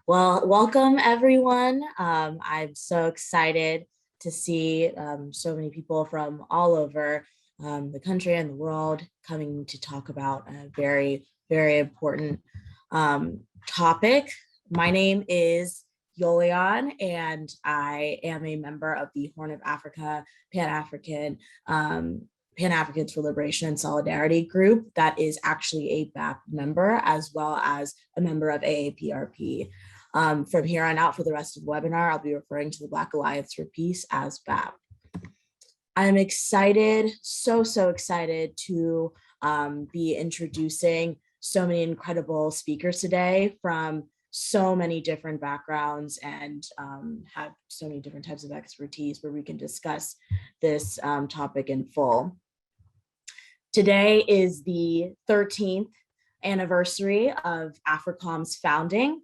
Well, welcome everyone. I'm so excited to see so many people from all over the country and the world coming to talk about a very, very important topic. My name is Yolian, and I am a member of the Horn of Africa Pan-African Pan-Africans for Liberation and Solidarity group that is actually a BAP member as well as a member of AAPRP. From here on out for the rest of the webinar, I'll be referring to the Black Alliance for Peace as BAP. I'm excited, so excited to be introducing so many incredible speakers today from so many different backgrounds and have so many different types of expertise where we can discuss this topic in full. Today is the 13th anniversary of Africom's founding.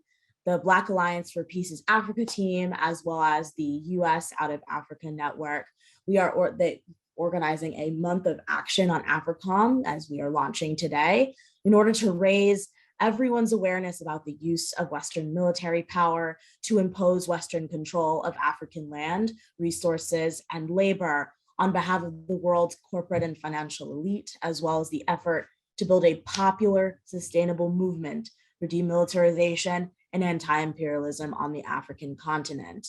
The Black Alliance for Peace's Africa team, as well as the US Out of Africa Network. We are organizing a month of action on Africom as we are launching today in order to raise everyone's awareness about the use of Western military power to impose Western control of African land, resources, and labor on behalf of the world's corporate and financial elite, as well as the effort to build a popular, sustainable movement for demilitarization and anti-imperialism on the African continent.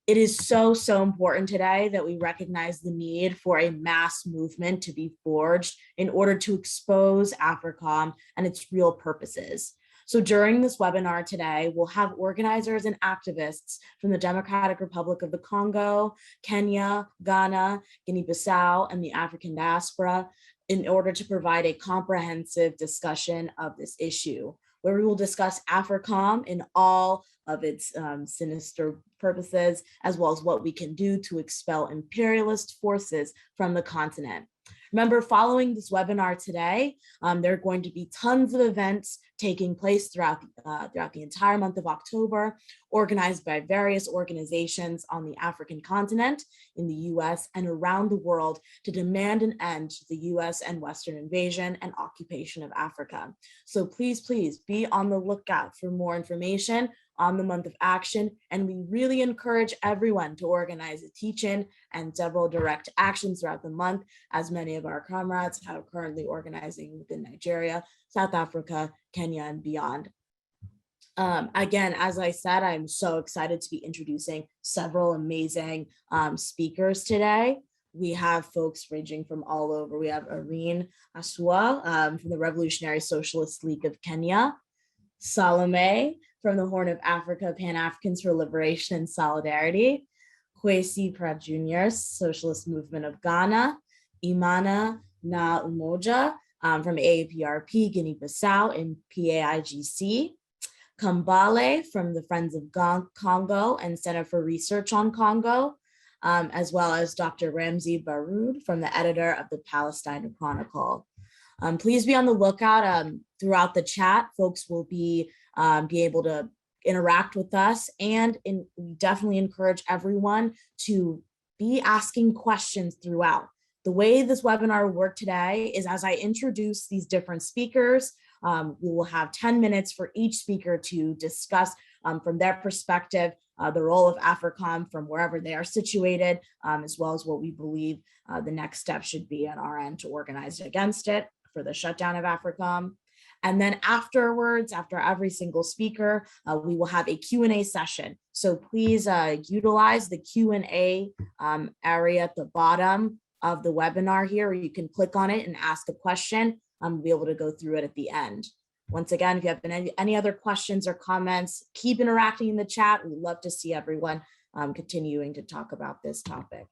It is so important today that we recognize the need for a mass movement to be forged in order to expose Africom and its real purposes. So during this webinar today, we'll have organizers and activists from the Democratic Republic of the Congo, Kenya, Ghana, Guinea-Bissau, and the African diaspora in order to provide a comprehensive discussion of this issue, where we will discuss Africom in all of its sinister purposes, as well as what we can do to expel imperialist forces from the continent. Remember, following this webinar today, there are going to be tons of events taking place throughout the entire month of October, organized by various organizations on the African continent, in the US, and around the world to demand an end to the US and Western invasion and occupation of Africa. So please be on the lookout for more information on the month of action, and we really encourage everyone to organize a teach-in and several direct actions throughout the month, as many of our comrades have currently organizing within Nigeria, South Africa, Kenya, and beyond. Again, as I said, I'm so excited to be introducing several amazing speakers today. We have folks ranging from all over. We have Irene Asuwa from the Revolutionary Socialist League of Kenya, Salome from the Horn of Africa Pan-Africans for Liberation and Solidarity, Quasi Pratt Jr, Socialist Movement of Ghana, Imana Na Umoja from AAPRP, Guinea-Bissau, and PAIGC, Kambale from the Friends of Congo and Center for Research on Congo, as well as Dr. Ramsey Barood from the editor of the Palestine Chronicle. Please be on the lookout throughout the chat. Folks will be able to interact with us, and we definitely encourage everyone to be asking questions throughout. The way this webinar will work today is as I introduce these different speakers, we will have 10 minutes for each speaker to discuss from their perspective the role of Africom from wherever they are situated, as well as what we believe the next step should be on our end to organize against it for the shutdown of Africom. And then afterwards, after every single speaker, we will have a Q&A session. So please utilize the Q&A area at the bottom of the webinar here, where you can click on it and ask a question. We'll be able to go through it at the end. Once again, if you have any other questions or comments, keep interacting in the chat. We'd love to see everyone continuing to talk about this topic.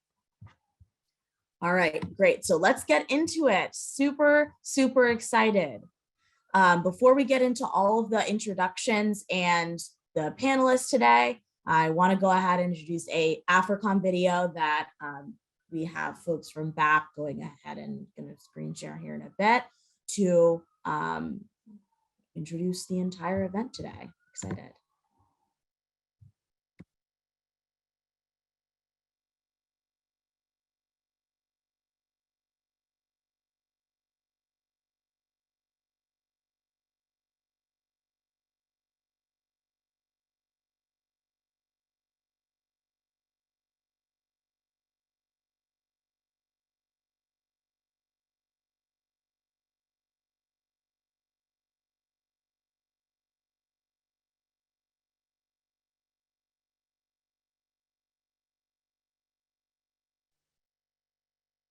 All right, great. So let's get into it. Super excited. Before we get into all of the introductions and the panelists today, I want to go ahead and introduce a Africom video that we have folks from BAP going ahead and going to screen share here in a bit to introduce the entire event today. Excited.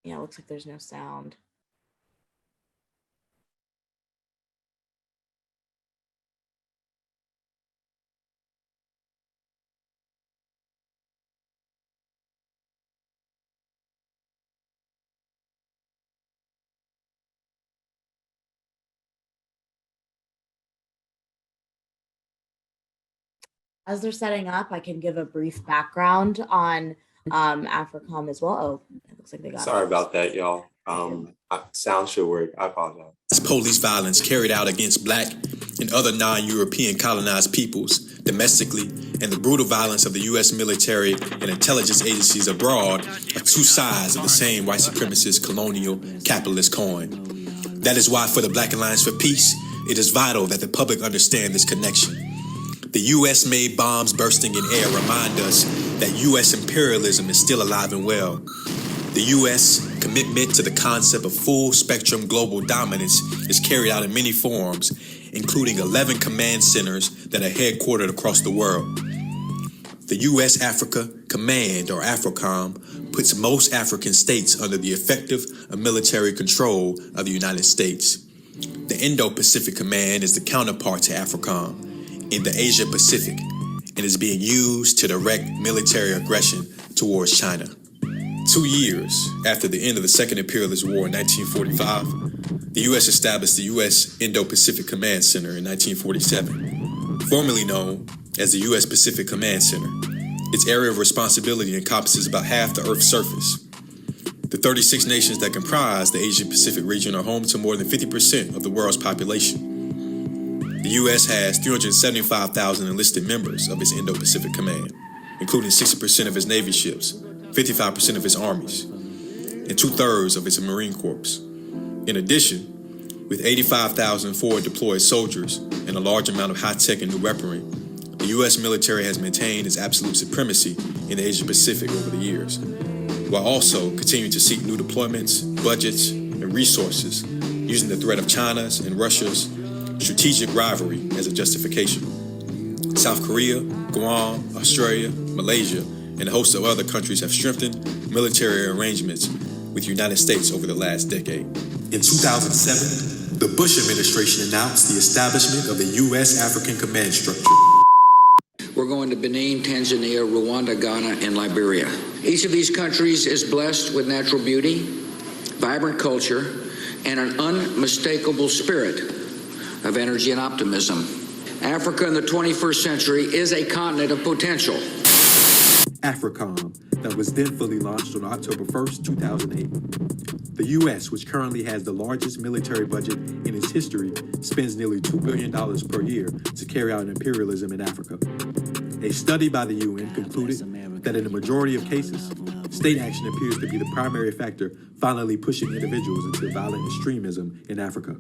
Yeah, it looks like there's no sound. As they're setting up, I can give a brief background on Africom as well. Oh, it looks like they got Sorry about that, y'all. Sound should work. I apologize. Police violence carried out against Black and other non-European colonized peoples domestically, and the brutal violence of the U.S. military and intelligence agencies abroad are two sides of the same white supremacist colonial capitalist coin. That is why for the Black Alliance for Peace, it is vital that the public understand this connection. The U.S.-made bombs bursting in air remind us that U.S. imperialism is still alive and well. The U.S. commitment to the concept of full-spectrum global dominance is carried out in many forms, including 11 command centers that are headquartered across the world. The U.S. Africa Command, or Africom, puts most African states under the effective military control of the United States. The Indo-Pacific Command is the counterpart to Africom in the Asia-Pacific and is being used to direct military aggression towards China. 2 years after the end of the Second Imperialist War in 1945, the U.S. established the U.S. Indo-Pacific Command Center in 1947, formerly known as the U.S. Pacific Command Center. Its area of responsibility encompasses about half the Earth's surface. The 36 nations that comprise the Asia-Pacific region are home to more than 50% of the world's population. The U.S. has 375,000 enlisted members of its Indo-Pacific Command, including 60% of its Navy ships, 55% of its armies, and 2/3 of its Marine Corps. In addition, with 85,000 forward deployed soldiers and a large amount of high-tech and new weaponry, the U.S. military has maintained its absolute supremacy in the Asia-Pacific over the years, while also continuing to seek new deployments, budgets, and resources, using the threat of China's and Russia's strategic rivalry as a justification. South Korea, Guam, Australia, Malaysia, and a host of other countries have strengthened military arrangements with the United States over the last decade. In 2007, the Bush administration announced the establishment of the U.S. African Command Structure. We're going to Benin, Tanzania, Rwanda, Ghana, and Liberia. Each of these countries is blessed with natural beauty, vibrant culture, and an unmistakable spirit of energy and optimism. Africa in the 21st century is a continent of potential. Africom, that was then fully launched on October 1st, 2008. The U.S., which currently has the largest military budget in its history, spends nearly $2 billion per year to carry out imperialism in Africa. A study by the UN concluded that in the majority of cases, state action appears to be the primary factor finally pushing individuals into violent extremism in Africa.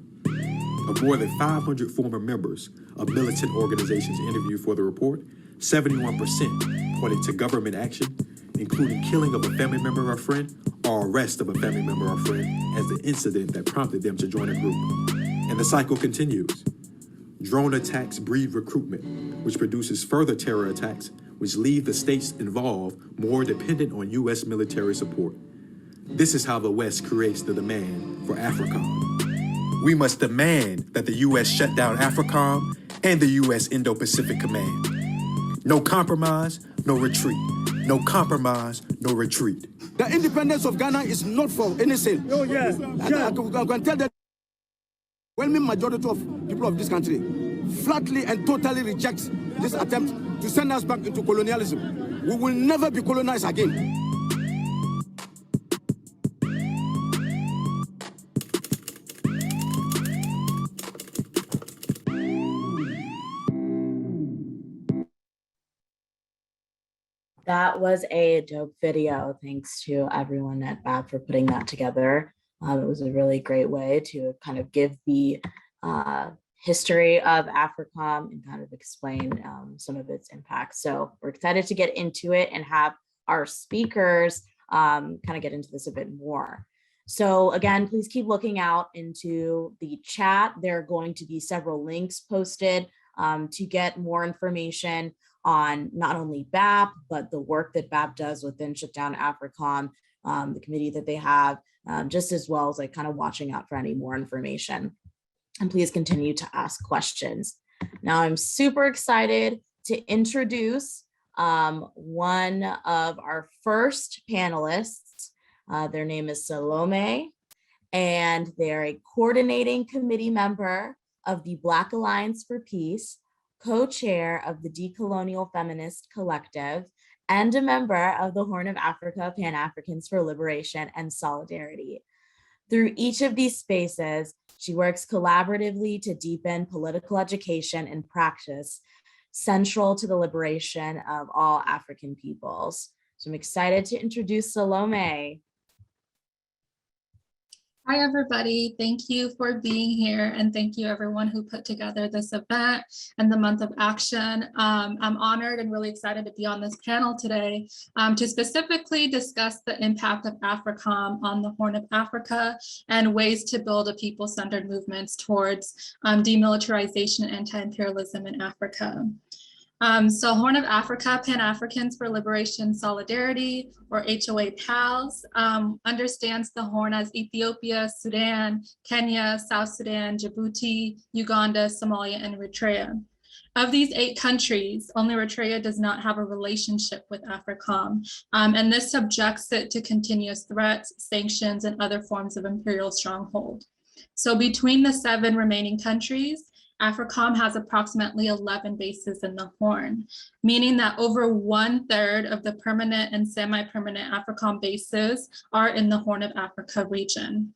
Of more than 500 former members of militant organizations interviewed for the report, 71% pointed to government action, including killing of a family member or friend, or arrest of a family member or friend as the incident that prompted them to join a group. And the cycle continues. Drone attacks breed recruitment, which produces further terror attacks, which leave the states involved more dependent on U.S. military support. This is how the West creates the demand for Africom. We must demand that the U.S. shut down Africom and the U.S. Indo-Pacific Command. No compromise, no retreat. No compromise, no retreat. The independence of Ghana is not for anything. Oh, yeah. I can tell that the overwhelming majority of people of this country flatly and totally reject this attempt to send us back into colonialism. We will never be colonized again. That was a dope video. Thanks to everyone at BAP for putting that together. It was a really great way to kind of give the history of Africom and kind of explain some of its impacts. So we're excited to get into it and have our speakers kind of get into this a bit more. So again, please keep looking out into the chat. There are going to be several links posted to get more information on not only BAP, but the work that BAP does within Shutdown Africom, the committee that they have, just as well as like kind of watching out for any more information. And please continue to ask questions. Now I'm super excited to introduce one of our first panelists. Their name is Salome, and they're a coordinating committee member of the Black Alliance for Peace, co-chair of the Decolonial Feminist Collective, and a member of the Horn of Africa Pan-Africans for Liberation and Solidarity. Through each of these spaces, she works collaboratively to deepen political education and practice central to the liberation of all African peoples. So I'm excited to introduce Salome. Hi, everybody. Thank you for being here. And thank you everyone who put together this event and the month of action. I'm honored and really excited to be on this panel today to specifically discuss the impact of Africom on the Horn of Africa and ways to build a people-centered movements towards demilitarization and anti-imperialism in Africa. So Horn of Africa, Pan-Africans for Liberation Solidarity, or HOA PALS, understands the Horn as Ethiopia, Sudan, Kenya, South Sudan, Djibouti, Uganda, Somalia, and Eritrea. Of these 8 countries, only Eritrea does not have a relationship with Africom, and this subjects it to continuous threats, sanctions, and other forms of imperial stronghold. So between the 7 remaining countries, Africom has approximately 11 bases in the Horn, meaning that over 1/3 of the permanent and semi-permanent Africom bases are in the Horn of Africa region.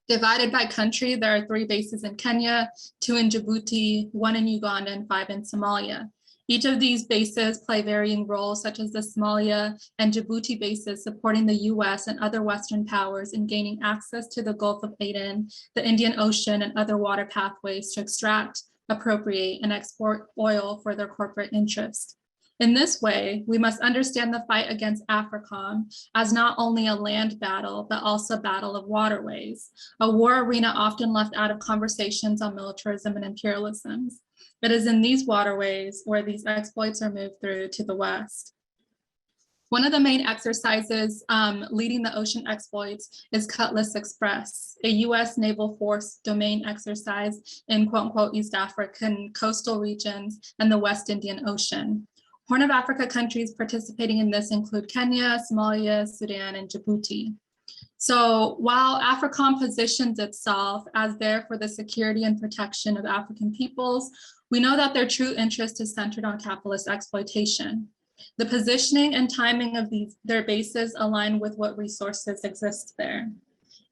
Divided by country, there are 3 bases in Kenya, 2 in Djibouti, 1 in Uganda, and 5 in Somalia. Each of these bases play varying roles, such as the Somalia and Djibouti bases supporting the US and other Western powers in gaining access to the Gulf of Aden, the Indian Ocean, and other water pathways to extract, appropriate, and export oil for their corporate interests. In this way, we must understand the fight against Africom as not only a land battle, but also a battle of waterways, a war arena often left out of conversations on militarism and imperialism. It is in these waterways where these exploits are moved through to the West. One of the main exercises leading the ocean exploits is Cutlass Express, a US naval force domain exercise in quote unquote East African coastal regions and the West Indian Ocean. Horn of Africa countries participating in this include Kenya, Somalia, Sudan, and Djibouti. So while Africom positions itself as there for the security and protection of African peoples, we know that their true interest is centered on capitalist exploitation. The positioning and timing of their bases align with what resources exist there.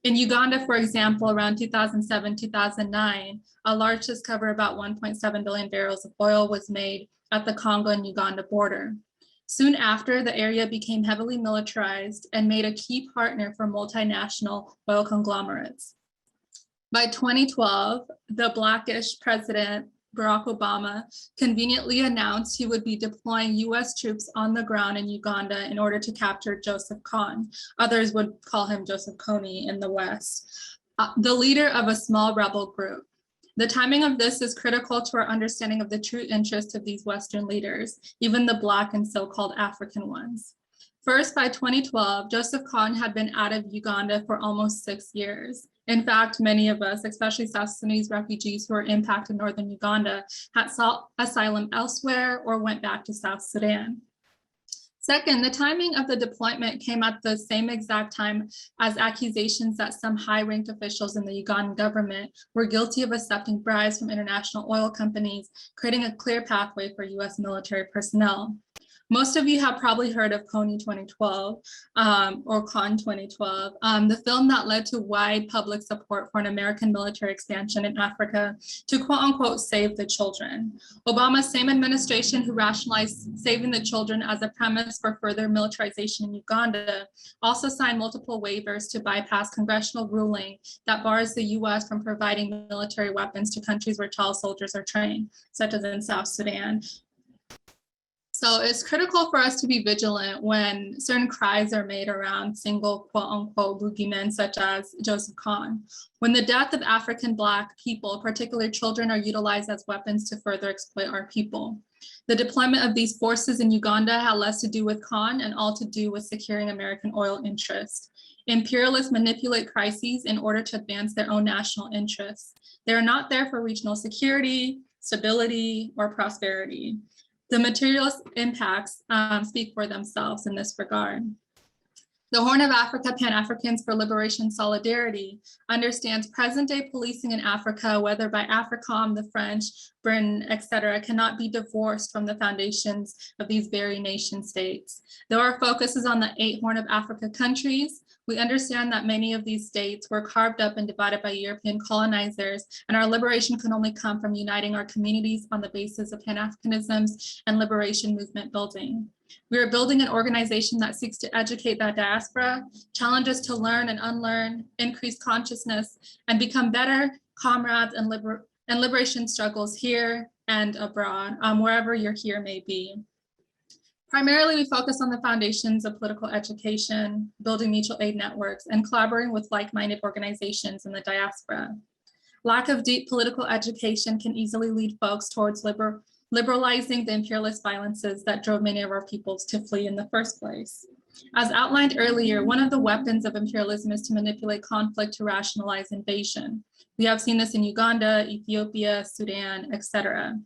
In Uganda, for example, around 2007-2009, a large discovery about 1.7 billion barrels of oil was made at the Congo and Uganda border. Soon after, the area became heavily militarized and made a key partner for multinational oil conglomerates. By 2012, the Blackish president, Barack Obama, conveniently announced he would be deploying US troops on the ground in Uganda in order to capture Joseph Kony. Others would call him Joseph Kony in the West, the leader of a small rebel group. The timing of this is critical to our understanding of the true interest of these Western leaders, even the Black and so-called African ones. First, by 2012, Joseph Kony had been out of Uganda for almost 6 years. In fact, many of us, especially South Sudanese refugees who were impacted in northern Uganda, had sought asylum elsewhere or went back to South Sudan. Second, the timing of the deployment came at the same exact time as accusations that some high-ranked officials in the Ugandan government were guilty of accepting bribes from international oil companies, creating a clear pathway for US military personnel. Most of you have probably heard of Kony 2012 or Con 2012, the film that led to wide public support for an American military expansion in Africa to quote unquote save the children. Obama's same administration who rationalized saving the children as a premise for further militarization in Uganda also signed multiple waivers to bypass congressional ruling that bars the US from providing military weapons to countries where child soldiers are trained, such as in South Sudan. So it's critical for us to be vigilant when certain cries are made around single quote unquote boogeymen such as Joseph Kony. When the death of African Black people, particularly children, are utilized as weapons to further exploit our people. The deployment of these forces in Uganda had less to do with Khan and all to do with securing American oil interests. Imperialists manipulate crises in order to advance their own national interests. They are not there for regional security, stability, or prosperity. The materialist impacts speak for themselves in this regard. The Horn of Africa Pan-Africans for Liberation Solidarity understands present-day policing in Africa, whether by Africom, the French, Britain, etc., cannot be divorced from the foundations of these very nation states. Though our focus is on the 8 Horn of Africa countries, we understand that many of these states were carved up and divided by European colonizers, and our liberation can only come from uniting our communities on the basis of Pan-Africanism and liberation movement building. We are building an organization that seeks to educate that diaspora, challenge us to learn and unlearn, increase consciousness, and become better comrades in liberation struggles here and abroad, wherever your here may be. Primarily, we focus on the foundations of political education, building mutual aid networks, and collaborating with like-minded organizations in the diaspora. Lack of deep political education can easily lead folks towards liberalizing the imperialist violences that drove many of our peoples to flee in the first place. As outlined earlier, one of the weapons of imperialism is to manipulate conflict to rationalize invasion. We have seen this in Uganda, Ethiopia, Sudan, etc.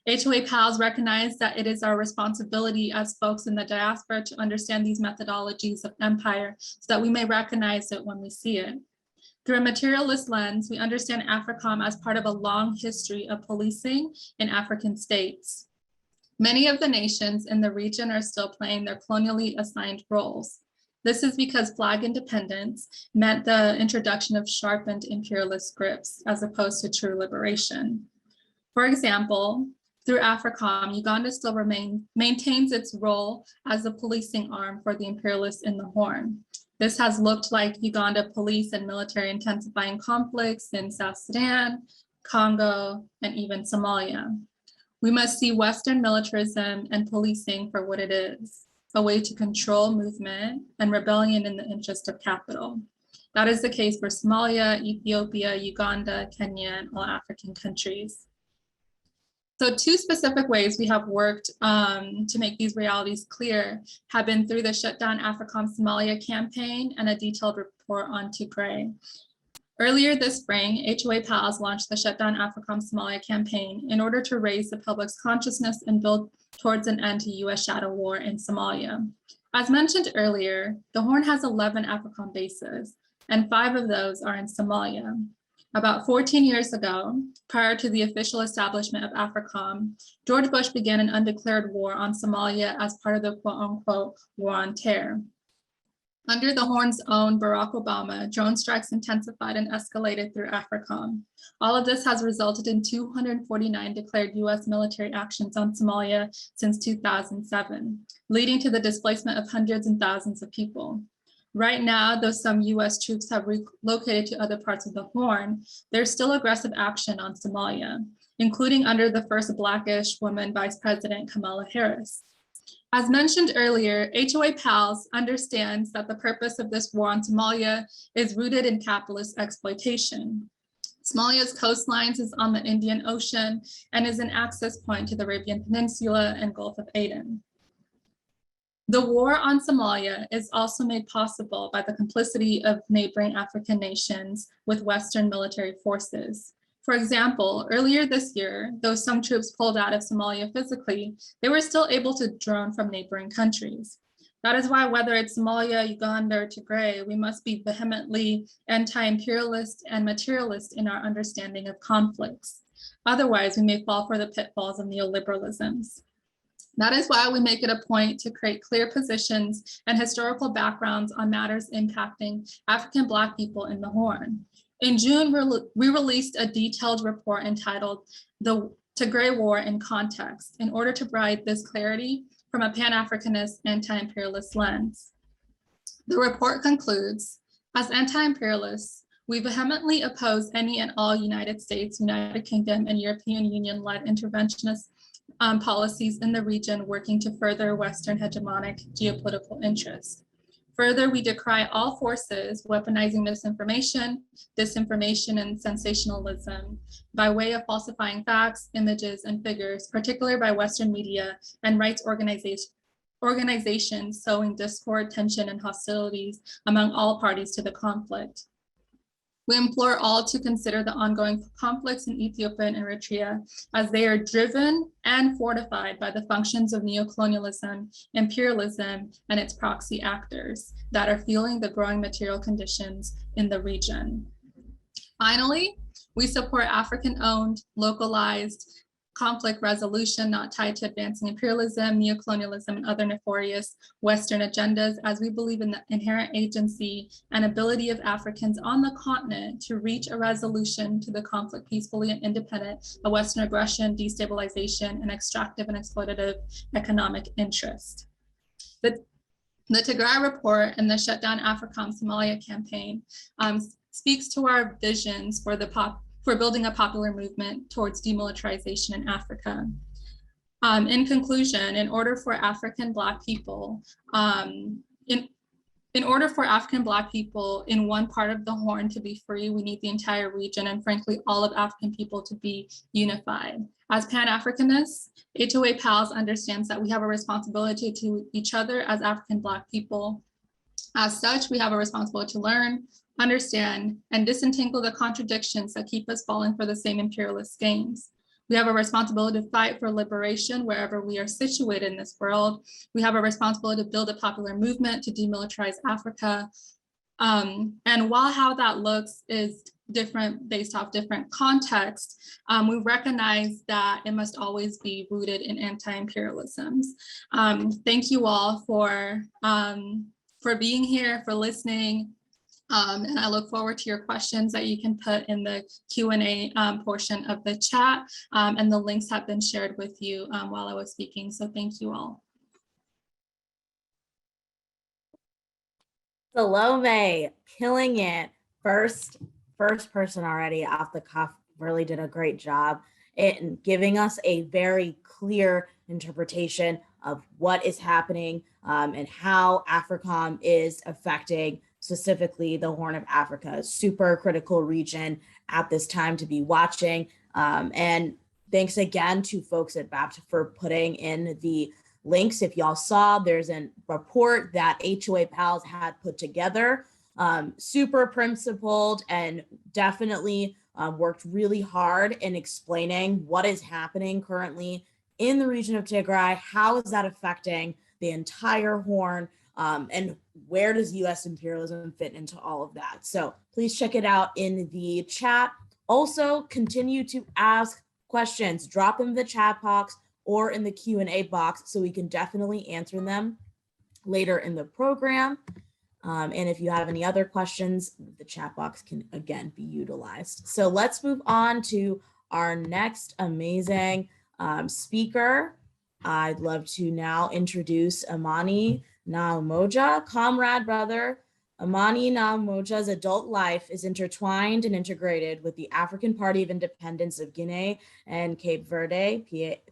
HOA PALs recognize that it is our responsibility as folks in the diaspora to understand these methodologies of empire so that we may recognize it when we see it. Through a materialist lens, we understand Africom as part of a long history of policing in African states. Many of the nations in the region are still playing their colonially assigned roles. This is because flag independence meant the introduction of sharpened imperialist grips as opposed to true liberation. For example, through Africom, Uganda still maintains its role as a policing arm for the imperialists in the Horn. This has looked like Uganda police and military intensifying conflicts in South Sudan, Congo, and even Somalia. We must see Western militarism and policing for what it is, a way to control movement and rebellion in the interest of capital. That is the case for Somalia, Ethiopia, Uganda, Kenya, and all African countries. So 2 specific ways we have worked to make these realities clear have been through the Shutdown Africom Somalia campaign and a detailed report on Tigray. Earlier this spring, HOA PALs launched the Shutdown Africom Somalia campaign in order to raise the public's consciousness and build towards an end to US shadow war in Somalia. As mentioned earlier, the Horn has 11 Africom bases, and 5 of those are in Somalia. About 14 years ago, prior to the official establishment of Africom, George Bush began an undeclared war on Somalia as part of the quote-unquote war on terror. Under the Horn's own Barack Obama, drone strikes intensified and escalated through Africom. All of this has resulted in 249 declared US military actions on Somalia since 2007, leading to the displacement of hundreds and thousands of people. Right now, though some US troops have relocated to other parts of the Horn, there's still aggressive action on Somalia, including under the first Blackish woman Vice President Kamala Harris. As mentioned earlier, HOA PALs understands that the purpose of this war on Somalia is rooted in capitalist exploitation. Somalia's coastlines is on the Indian Ocean and is an access point to the Arabian Peninsula and Gulf of Aden. The war on Somalia is also made possible by the complicity of neighboring African nations with Western military forces. For example, earlier this year, though some troops pulled out of Somalia physically, they were still able to drone from neighboring countries. That is why whether it's Somalia, Uganda, or Tigray, we must be vehemently anti-imperialist and materialist in our understanding of conflicts. Otherwise, we may fall for the pitfalls of neoliberalisms. That is why we make it a point to create clear positions and historical backgrounds on matters impacting African Black people in the Horn. In June, we released a detailed report entitled The Tigray War in Context in order to provide this clarity from a Pan-Africanist anti-imperialist lens. The report concludes, as anti-imperialists, we vehemently oppose any and all United States, United Kingdom, and European Union-led interventionist policies in the region working to further Western hegemonic geopolitical interests. Further, we decry all forces weaponizing misinformation, disinformation, and sensationalism by way of falsifying facts, images, and figures, particularly by Western media and rights organizations sowing discord, tension, and hostilities among all parties to the conflict. We implore all to consider the ongoing conflicts in Ethiopia and Eritrea as they are driven and fortified by the functions of neocolonialism, imperialism, and its proxy actors that are fueling the growing material conditions in the region. Finally, we support African-owned, localized, conflict resolution not tied to advancing imperialism, neocolonialism, and other nefarious Western agendas, as we believe in the inherent agency and ability of Africans on the continent to reach a resolution to the conflict peacefully and independent of Western aggression, destabilization, and extractive and exploitative economic interest. The Tigray report and the Shutdown Africom Somalia campaign speaks to our visions for building a popular movement towards demilitarization in Africa. In conclusion, in order for African Black people, in order for African Black people in one part of the Horn to be free, we need the entire region and frankly, all of African people to be unified. As Pan-Africanists, HOA PALS understands that we have a responsibility to each other as African Black people. As such, we have a responsibility to learn, understand, and disentangle the contradictions that keep us falling for the same imperialist games. We have a responsibility to fight for liberation wherever we are situated in this world. We have a responsibility to build a popular movement to demilitarize Africa. And while how that looks is different based off different contexts, we recognize that it must always be rooted in anti-imperialisms. Thank you all for being here, for listening. And I look forward to your questions that you can put in the Q&A portion of the chat, and the links have been shared with you while I was speaking, so thank you all. Salome, killing it. First person already off the cuff, really did a great job in giving us a very clear interpretation of what is happening and how Africom is affecting specifically the Horn of Africa, a super critical region at this time to be watching. And thanks again to folks at BAPT for putting in the links. If y'all saw, there's a report that HOA PALS had put together, super principled and definitely worked really hard in explaining what is happening currently in the region of Tigray, how is that affecting the entire Horn, and where does US imperialism fit into all of that? So please check it out in the chat. Also, continue to ask questions, drop them in the chat box or in the Q&A box so we can definitely answer them later in the program. And if you have any other questions, the chat box can again be utilized. So let's move on to our next amazing speaker. I'd love to now introduce Amani Naamoja, comrade brother. Amani Naamoja's adult life is intertwined and integrated with the African Party of Independence of Guinea and Cape Verde,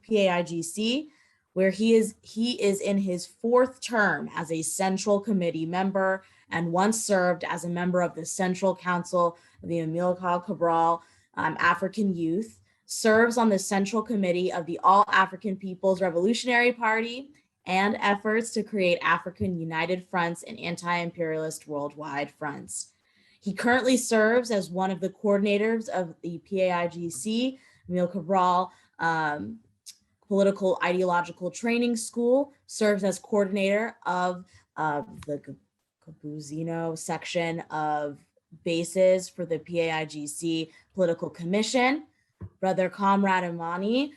PAIGC, where he is in his fourth term as a Central Committee member and once served as a member of the Central Council of the Amilcar Cabral African Youth, serves on the Central Committee of the All African People's Revolutionary Party, and efforts to create African United Fronts and anti-imperialist worldwide fronts. He currently serves as one of the coordinators of the PAIGC, Amilcar Cabral Political Ideological Training School, serves as coordinator of the Cabuzino section of bases for the PAIGC Political Commission. Brother Comrade Amani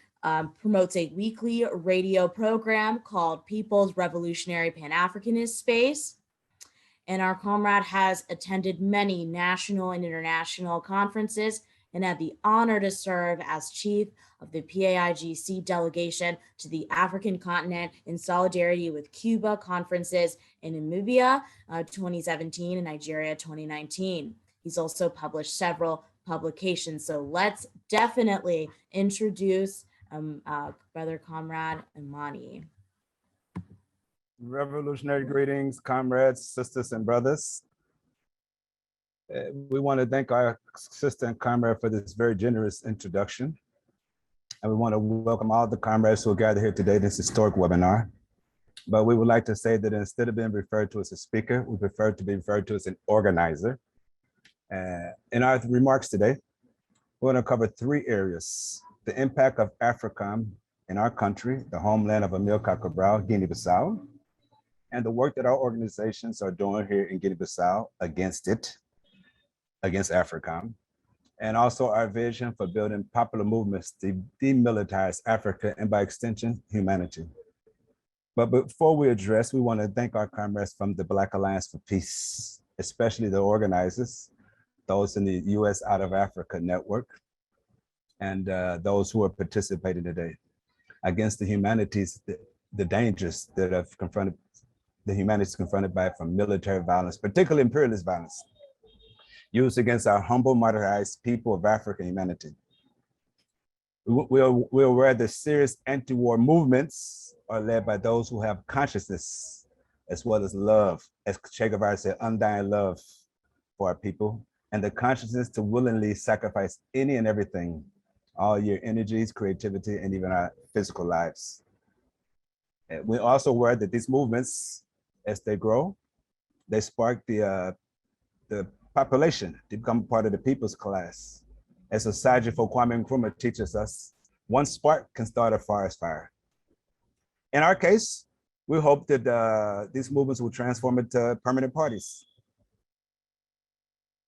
promotes a weekly radio program called People's Revolutionary Pan-Africanist Space. And our comrade has attended many national and international conferences and had the honor to serve as chief of the PAIGC delegation to the African continent in solidarity with Cuba conferences in Namibia 2017 and Nigeria 2019. He's also published several publications. So let's definitely introduce Brother Comrade Amani. Revolutionary greetings, comrades, sisters, and brothers. We want to thank our sister and comrade for this very generous introduction. And we want to welcome all the comrades who are gathered here today, this historic webinar. But we would like to say that instead of being referred to as a speaker, we prefer to be referred to as an organizer. In our remarks today, we're going to cover three areas: the impact of Africom in our country, the homeland of Amilcar Cabral, Guinea-Bissau, and the work that our organizations are doing here in Guinea-Bissau against it, against Africom, and also our vision for building popular movements to demilitarize Africa and by extension, humanity. But before we address, we want to thank our comrades from the Black Alliance for Peace, especially the organizers, those in the US Out of Africa Network, and those who are participating today against the humanities, the dangers that have confronted the humanities confronted by from military violence, particularly imperialist violence, used against our humble, martyrized people of African humanity. We're aware that serious anti-war movements are led by those who have consciousness as well as love, as Che Guevara said, undying love for our people, and the consciousness to willingly sacrifice any and everything, all your energies, creativity, and even our physical lives. And we're also aware that these movements, as they grow, they spark the population to become part of the people's class. As a Sajifo Kwame Nkrumah teaches us, one spark can start a forest fire. In our case, we hope that these movements will transform into permanent parties.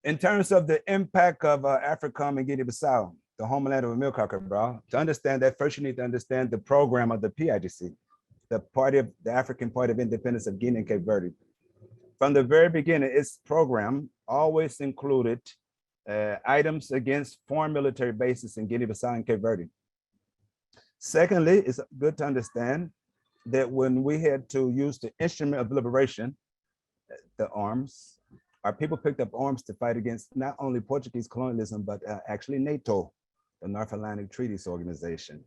In terms of the impact of Africom and Guinea-Bissau, the homeland of Amilcar Cabral, to understand that, first you need to understand the program of the PIGC, the African Party of Independence of Guinea and Cape Verde. From the very beginning, its program always included items against foreign military bases in Guinea-Bissau and Cape Verde. Secondly, it's good to understand that when we had to use the instrument of liberation, the arms, our people picked up arms to fight against not only Portuguese colonialism, but actually NATO, the North Atlantic Treaties Organization,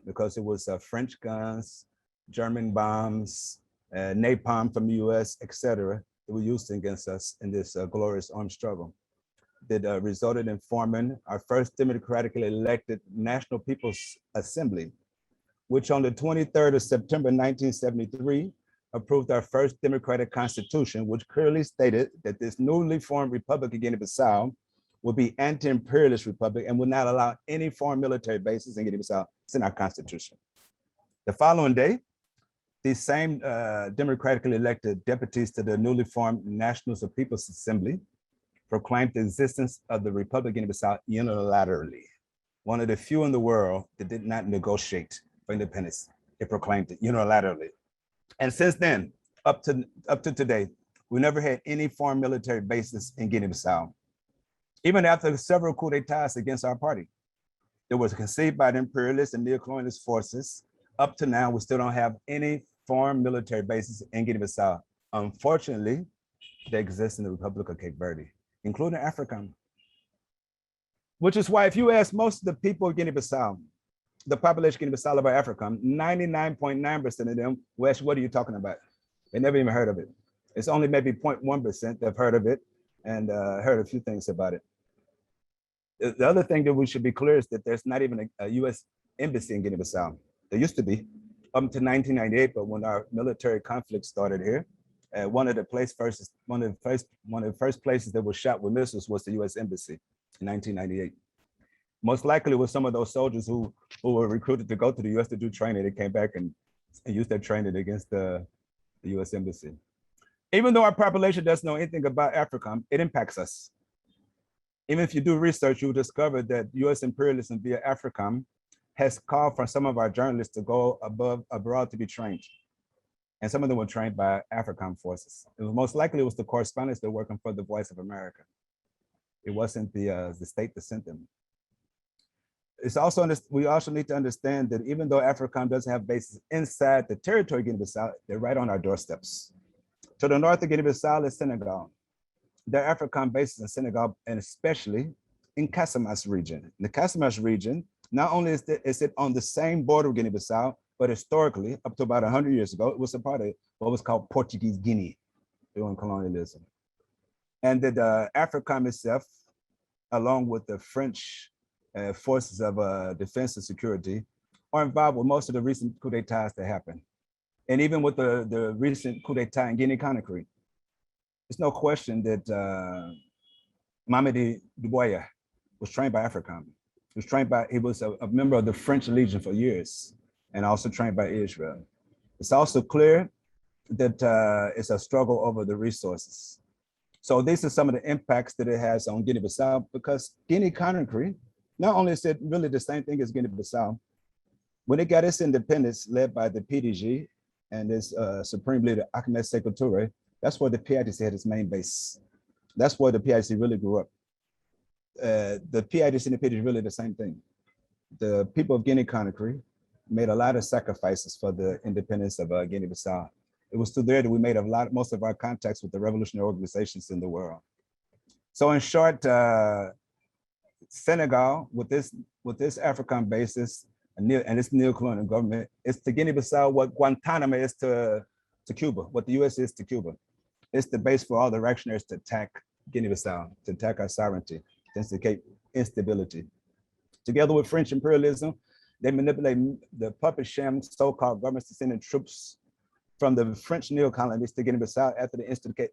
because it was French guns, German bombs, napalm from the US, etc., that were used against us in this glorious armed struggle that resulted in forming our first democratically elected National People's Assembly, which on the 23rd of September, 1973, approved our first democratic constitution, which clearly stated that this newly formed Republic of Guinea-Bissau would be anti-imperialist republic and would not allow any foreign military bases in Guinea-Bissau. It's in our constitution. The following day, these same democratically elected deputies to the newly formed National People's Assembly proclaimed the existence of the Republic of Guinea-Bissau unilaterally, one of the few in the world that did not negotiate for independence. It proclaimed it unilaterally. And since then, up to today, we never had any foreign military bases in Guinea-Bissau. Even after several coups d'etats against our party, that was conceived by the imperialist and neo-colonialist forces, up to now, we still don't have any foreign military bases in Guinea-Bissau. Unfortunately, they exist in the Republic of Cape Verde, including Africom. Which is why if you ask most of the people of Guinea-Bissau, the population of Guinea-Bissau about Africom, 99.9% of them will ask, what are you talking about? They never even heard of it. It's only maybe 0.1% that have heard of it and heard a few things about it. The other thing that we should be clear is that there's not even a US embassy in Guinea-Bissau. There used to be up to 1998, but when our military conflict started here, one of the first places that was shot with missiles was the US embassy in 1998. Most likely it was some of those soldiers who were recruited to go to the US to do training. They came back and used their training against the US embassy. Even though our population doesn't know anything about Africom, it impacts us. Even if you do research, you'll discover that US imperialism via Africom has called for some of our journalists to go abroad to be trained. And some of them were trained by Africom forces. It was most likely it was the correspondents that were working for the Voice of America. It wasn't the state that sent them. It's also, we also need to understand that even though Africom doesn't have bases inside the territory of Guinea-Bissau, they're right on our doorsteps. To the north of Guinea-Bissau is Senegal. There are Africom bases in Senegal, and especially in Casamance region. In the Casamance region, not only is it on the same border of Guinea-Bissau, but historically, up to about 100 years ago, it was a part of what was called Portuguese Guinea during colonialism. And that Africom itself, along with the French forces of defense and security, are involved with most of the recent coup d'etats that happened. And even with the recent coup d'etat in Guinea-Conakry, there's no question that Mamadi Doumbouya was trained by Africom. He was a member of the French Legion for years and also trained by Israel. It's also clear that it's a struggle over the resources. So these are some of the impacts that it has on Guinea-Bissau, because Guinea-Conakry, not only is it really the same thing as Guinea-Bissau, when it got its independence led by the PDG and its supreme leader, Ahmed Sékou Touré, that's where the PIDC had its main base. That's where the PIDC really grew up. The PIDC and the PDG really the same thing. The people of Guinea-Conakry made a lot of sacrifices for the independence of Guinea-Bissau. It was through there that we made most of our contacts with the revolutionary organizations in the world. So in short, Senegal, with this African basis and this neo-colonial government, is to Guinea-Bissau what Guantanamo is to Cuba, what the US is to Cuba. It's the base for all the reactionaries to attack Guinea-Bissau, to attack our sovereignty, to instigate instability. Together with French imperialism, they manipulate the puppet sham so-called governments to send in troops from the French neo-colonies to Guinea-Bissau after they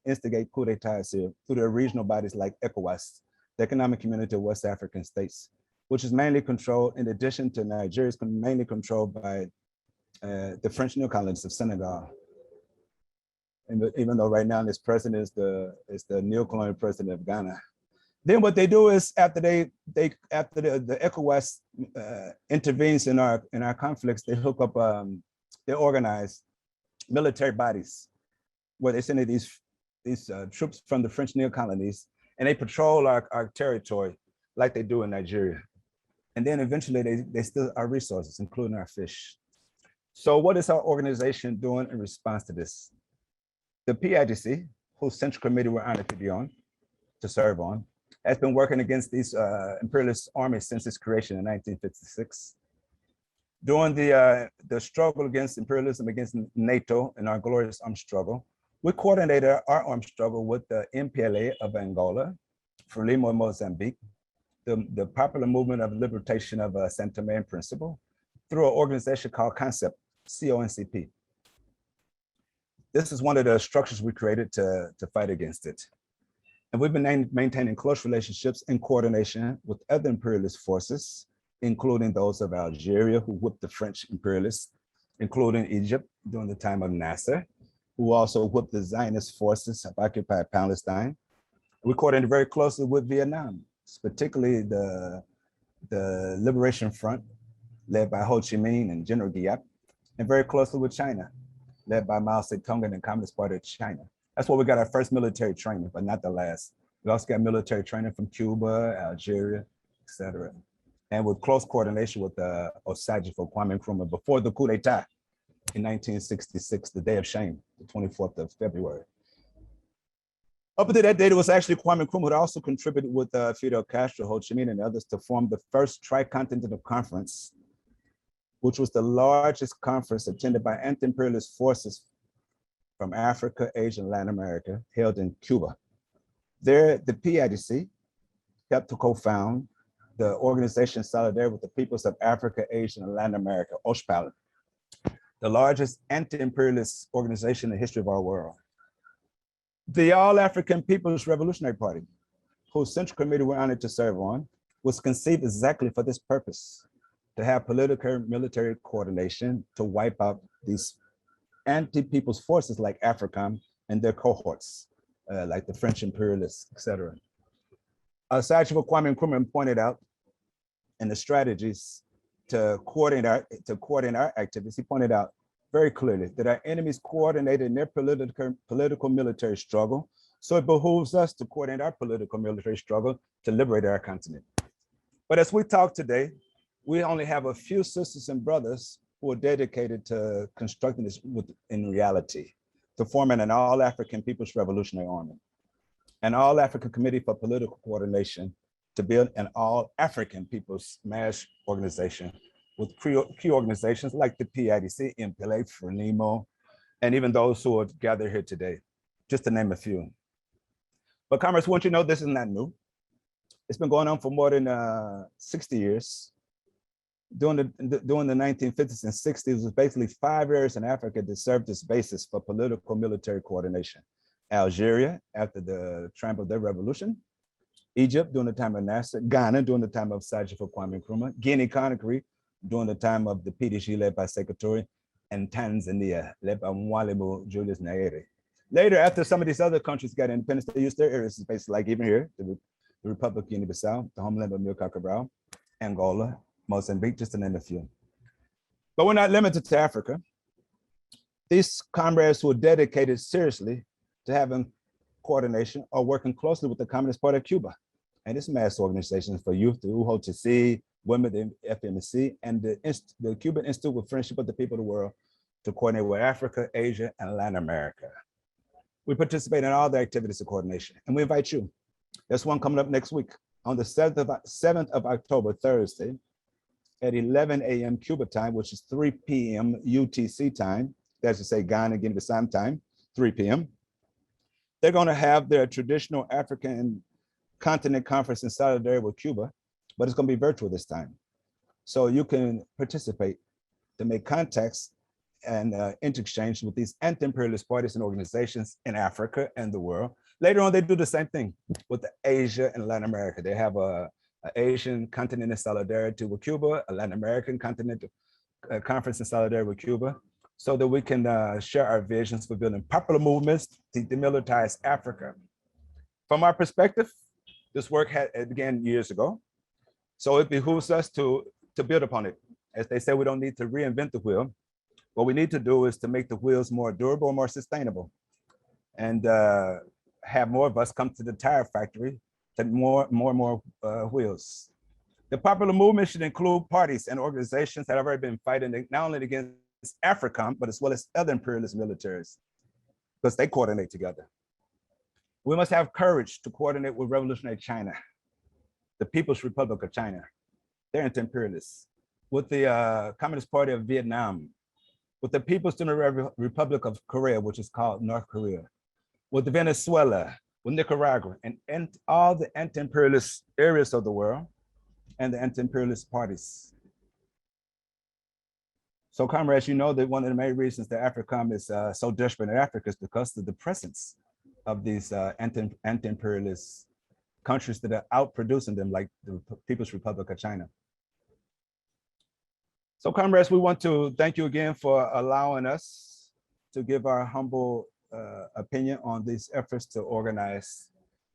instigate coup d'etats here through their regional bodies like ECOWAS, the Economic Community of West African States, which is mainly controlled, in addition to Nigeria, is mainly controlled by the French neo-colonies of Senegal. And even though right now this president is the neo-colonial president of Ghana. Then what they do is after the ECOWAS intervenes in our conflicts, they hook up, they organize military bodies where they send in these troops from the French neo-colonies, and they patrol our territory like they do in Nigeria. And then eventually they steal our resources, including our fish. So what is our organization doing in response to this? The PIDC, whose Central Committee we're honored to be on, to serve on, has been working against these imperialist armies since its creation in 1956. During the struggle against imperialism, against NATO and our glorious armed struggle, we coordinated our armed struggle with the MPLA of Angola, Frelimo in Mozambique, the Popular Movement of Liberation of Santa Maria in Principle, through an organization called CONCEP, CONCP. This is one of the structures we created to fight against it. And we've been maintaining close relationships and coordination with other imperialist forces, including those of Algeria, who whipped the French imperialists, including Egypt during the time of Nasser, who also whipped the Zionist forces of occupied Palestine. We coordinated very closely with Vietnam, particularly the Liberation Front, led by Ho Chi Minh and General Giap, and very closely with China, led by Mao Zedong and the Communist Party of China. That's where we got our first military training, but not the last. We also got military training from Cuba, Algeria, et cetera. And with close coordination with Osagie for Kwame Nkrumah before the coup d'etat in 1966, the day of shame, the 24th of February. Up until that date, it was actually Kwame Nkrumah who also contributed with Fidel Castro, Ho Chi Minh, and others to form the first Tricontinental Conference, which was the largest conference attended by anti-imperialist forces from Africa, Asia, and Latin America, held in Cuba. There, the PIDC helped to co-found the organization Solidarity with the Peoples of Africa, Asia, and Latin America, OSPAL, the largest anti-imperialist organization in the history of our world. The All-African People's Revolutionary Party, whose Central Committee we're honored to serve on, was conceived exactly for this purpose, to have political military coordination to wipe out these anti-people's forces like Africom and their cohorts, like the French imperialists, et cetera. Aside from what Kwame Nkrumah pointed out, and the strategies to coordinate our activities, he pointed out very clearly that our enemies coordinated in their political military struggle, so it behooves us to coordinate our political military struggle to liberate our continent. But as we talk today, we only have a few sisters and brothers who are dedicated to constructing this in reality, to forming an all-African People's Revolutionary Army, an all-African Committee for Political Coordination to build an all-African People's Mass Organization with key organizations like the PIDC, MPLA, FRELIMO, and even those who are gathered here today, just to name a few. But comrades, want you to know this is not new. It's been going on for more than 60 years. During the 1950s and 60s, it was basically 5 areas in Africa that served as basis for political military coordination. Algeria, after the triumph of their revolution, Egypt during the time of Nasser, Ghana during the time of Sajid Kwame Nkrumah, Guinea-Conakry during the time of the PDG led by Sekou Touré, and Tanzania led by Mwalimu Julius Nyerere. Later, after some of these other countries got independence, they used their areas as bases, like even here, the Republic of Guinea-Bissau, the homeland of Amilcar Cabral, Angola, Mozambique, just to name a few. But we're not limited to Africa. These comrades were dedicated seriously to having coordination or working closely with the Communist Party of Cuba and its mass organizations for youth, the UHOTC, women, the FMC, and the Cuban Institute for Friendship of the People of the World to coordinate with Africa, Asia, and Latin America. We participate in all the activities of coordination, and we invite you. There's one coming up next week on the 7th of October, Thursday, at 11 a.m. Cuba time, which is 3 p.m. UTC time. That's to say Ghana, Guinea-Bissau time, 3 p.m. They're going to have their traditional African continent conference in solidarity with Cuba, but it's going to be virtual this time. So you can participate to make contacts and interchange with these anti-imperialist parties and organizations in Africa and the world. Later on, they do the same thing with Asia and Latin America. They have a Asian continent in solidarity with Cuba, a Latin American continent conference in solidarity with Cuba, so that we can share our visions for building popular movements to demilitarize Africa. From our perspective, this work began years ago, so it behooves us to build upon it. As they say, we don't need to reinvent the wheel. What we need to do is to make the wheels more durable, more sustainable, and have more of us come to the tire factory to more wheels. The popular movement should include parties and organizations that have already been fighting not only against Africom, but as well as other imperialist militaries, because they coordinate together. We must have courage to coordinate with revolutionary China, the People's Republic of China. They're anti-imperialists. With the Communist Party of Vietnam, with the People's Democratic Republic of Korea, which is called North Korea, with Venezuela, with Nicaragua, and all the anti-imperialist areas of the world, and the anti-imperialist parties. So comrades, you know that one of the main reasons that Africom is so desperate in Africa is because of the presence of these anti-imperialist countries that are outproducing them, like the People's Republic of China. So comrades, we want to thank you again for allowing us to give our humble opinion on these efforts to organize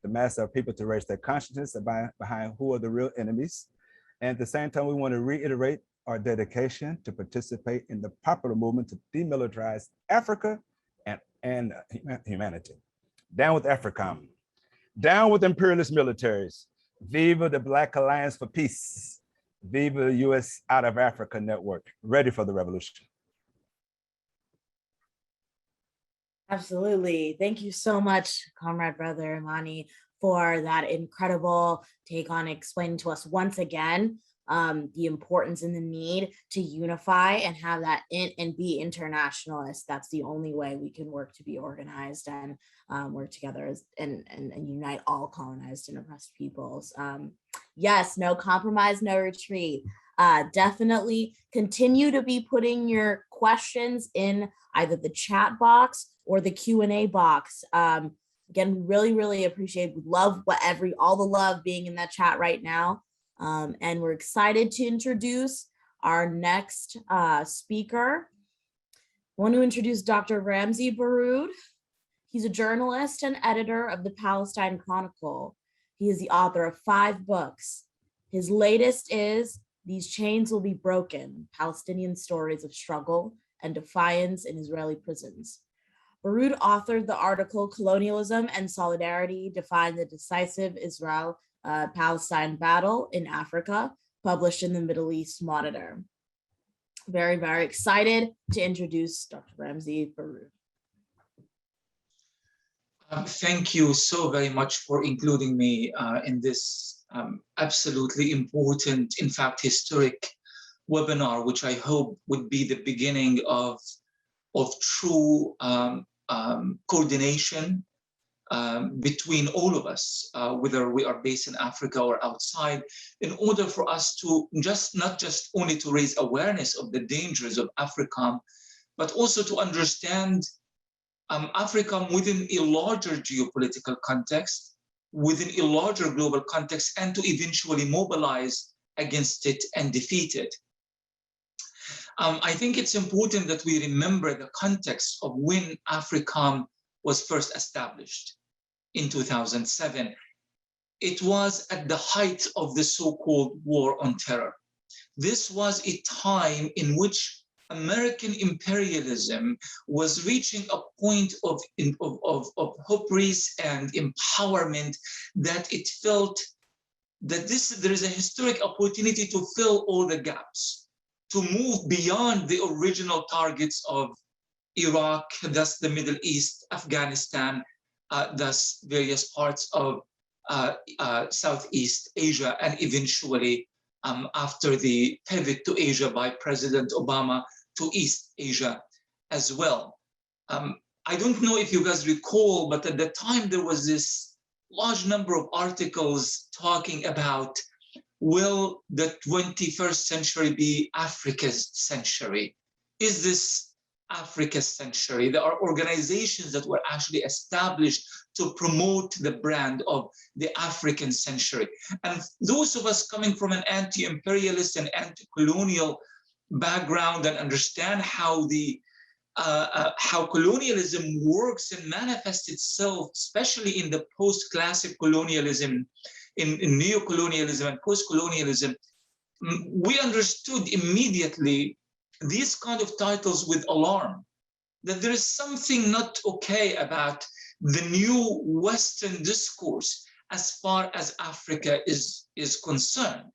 the mass of people to raise their consciousness behind who are the real enemies. And at the same time, we want to reiterate our dedication to participate in the popular movement to demilitarize Africa and humanity. Down with Africom. Down with imperialist militaries. Viva the Black Alliance for Peace. Viva the US Out of Africa Network. Ready for the revolution. Absolutely. Thank you so much, Comrade Brother Imani, for that incredible take on explaining to us once again the importance and the need to unify and have that and be internationalist. That's the only way we can work to be organized and work together and unite all colonized and oppressed peoples. Yes, no compromise, no retreat. Definitely continue to be putting your questions in either the chat box or the Q&A box. Again, we really, really appreciate, we love all the love being in that chat right now. And we're excited to introduce our next speaker. I want to introduce Dr. Ramsey Barood. He's a journalist and editor of the Palestine Chronicle. He is the author of 5 books. His latest is These Chains Will Be Broken, Palestinian Stories of Struggle and Defiance in Israeli Prisons. Barood authored the article Colonialism and Solidarity Define the Decisive Israel-Palestine Battle in Africa, published in the Middle East Monitor. Very, very excited to introduce Dr. Ramsey Barood. Thank you so very much for including me in this absolutely important, in fact, historic webinar, which I hope would be the beginning of true coordination between all of us, whether we are based in Africa or outside, in order for us to not just only to raise awareness of the dangers of Africom, but also to understand Africom within a larger geopolitical context, within a larger global context, and to eventually mobilize against it and defeat it. I think it's important that we remember the context of when Africom was first established in 2007. It was at the height of the so-called war on terror. This was a time in which American imperialism was reaching a point of hubris and empowerment, that it felt that there is a historic opportunity to fill all the gaps, to move beyond the original targets of Iraq, thus the Middle East, Afghanistan, thus various parts of Southeast Asia, and eventually after the pivot to Asia by President Obama, to East Asia as well. I don't know if you guys recall, but at the time there was this large number of articles talking about, will the 21st century be Africa's century? Is this Africa's century? There are organizations that were actually established to promote the brand of the African century. And those of us coming from an anti-imperialist and anti-colonial background and understand how how colonialism works and manifests itself, especially in the post-classic colonialism, in neo-colonialism and post-colonialism, we understood immediately these kind of titles with alarm, that there is something not okay about the new Western discourse as far as Africa is concerned.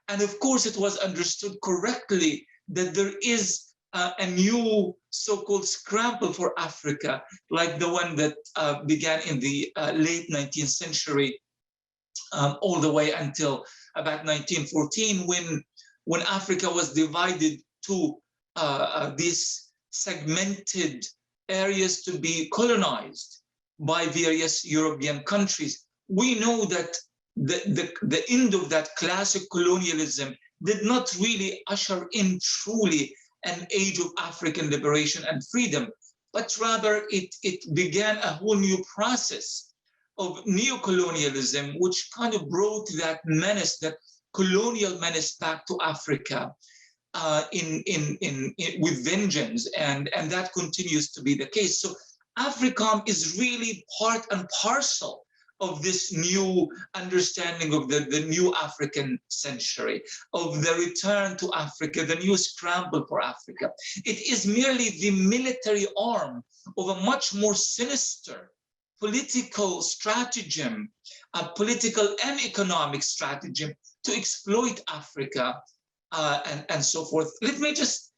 And of course, it was understood correctly that there is a new so-called scramble for Africa, like the one that began in the late 19th century, all the way until about 1914, when Africa was divided to these segmented areas to be colonized by various European countries. We know that the end of that classic colonialism did not really usher in truly an age of African liberation and freedom, but rather it began a whole new process of neo-colonialism, which kind of brought that menace, that colonial menace, back to Africa with vengeance, and that continues to be the case. So Africom is really part and parcel of this new understanding of the new African century, of the return to Africa, the new scramble for Africa. It is merely the military arm of a much more sinister political stratagem, a political and economic stratagem to exploit Africa and so forth. Let me just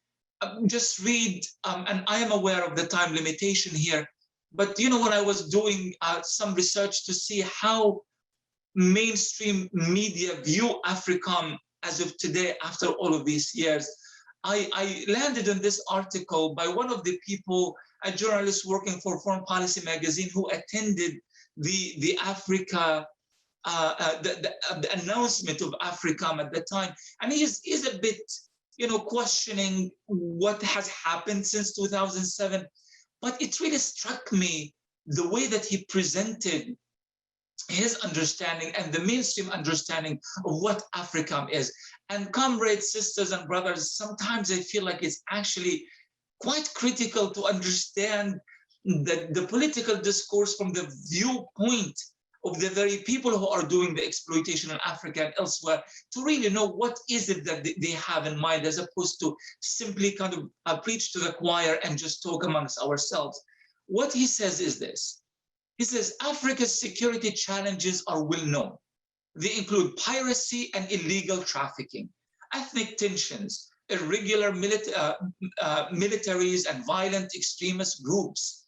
read, and I am aware of the time limitation here, but you know, when I was doing some research to see how mainstream media view Africom as of today, after all of these years, I landed on this article by one of the people, a journalist working for Foreign Policy magazine, who attended the Africa, the announcement of Africom at the time, and he's a bit, you know, questioning what has happened since 2007. But it really struck me the way that he presented his understanding and the mainstream understanding of what Africom is. And comrades, sisters, and brothers, sometimes I feel like it's actually quite critical to understand the political discourse from the viewpoint of the very people who are doing the exploitation in Africa and elsewhere, to really know what is it that they have in mind, as opposed to simply kind of preach to the choir and just talk amongst ourselves. What he says is this. He says, Africa's security challenges are well known. They include piracy and illegal trafficking, ethnic tensions, irregular militaries and violent extremist groups,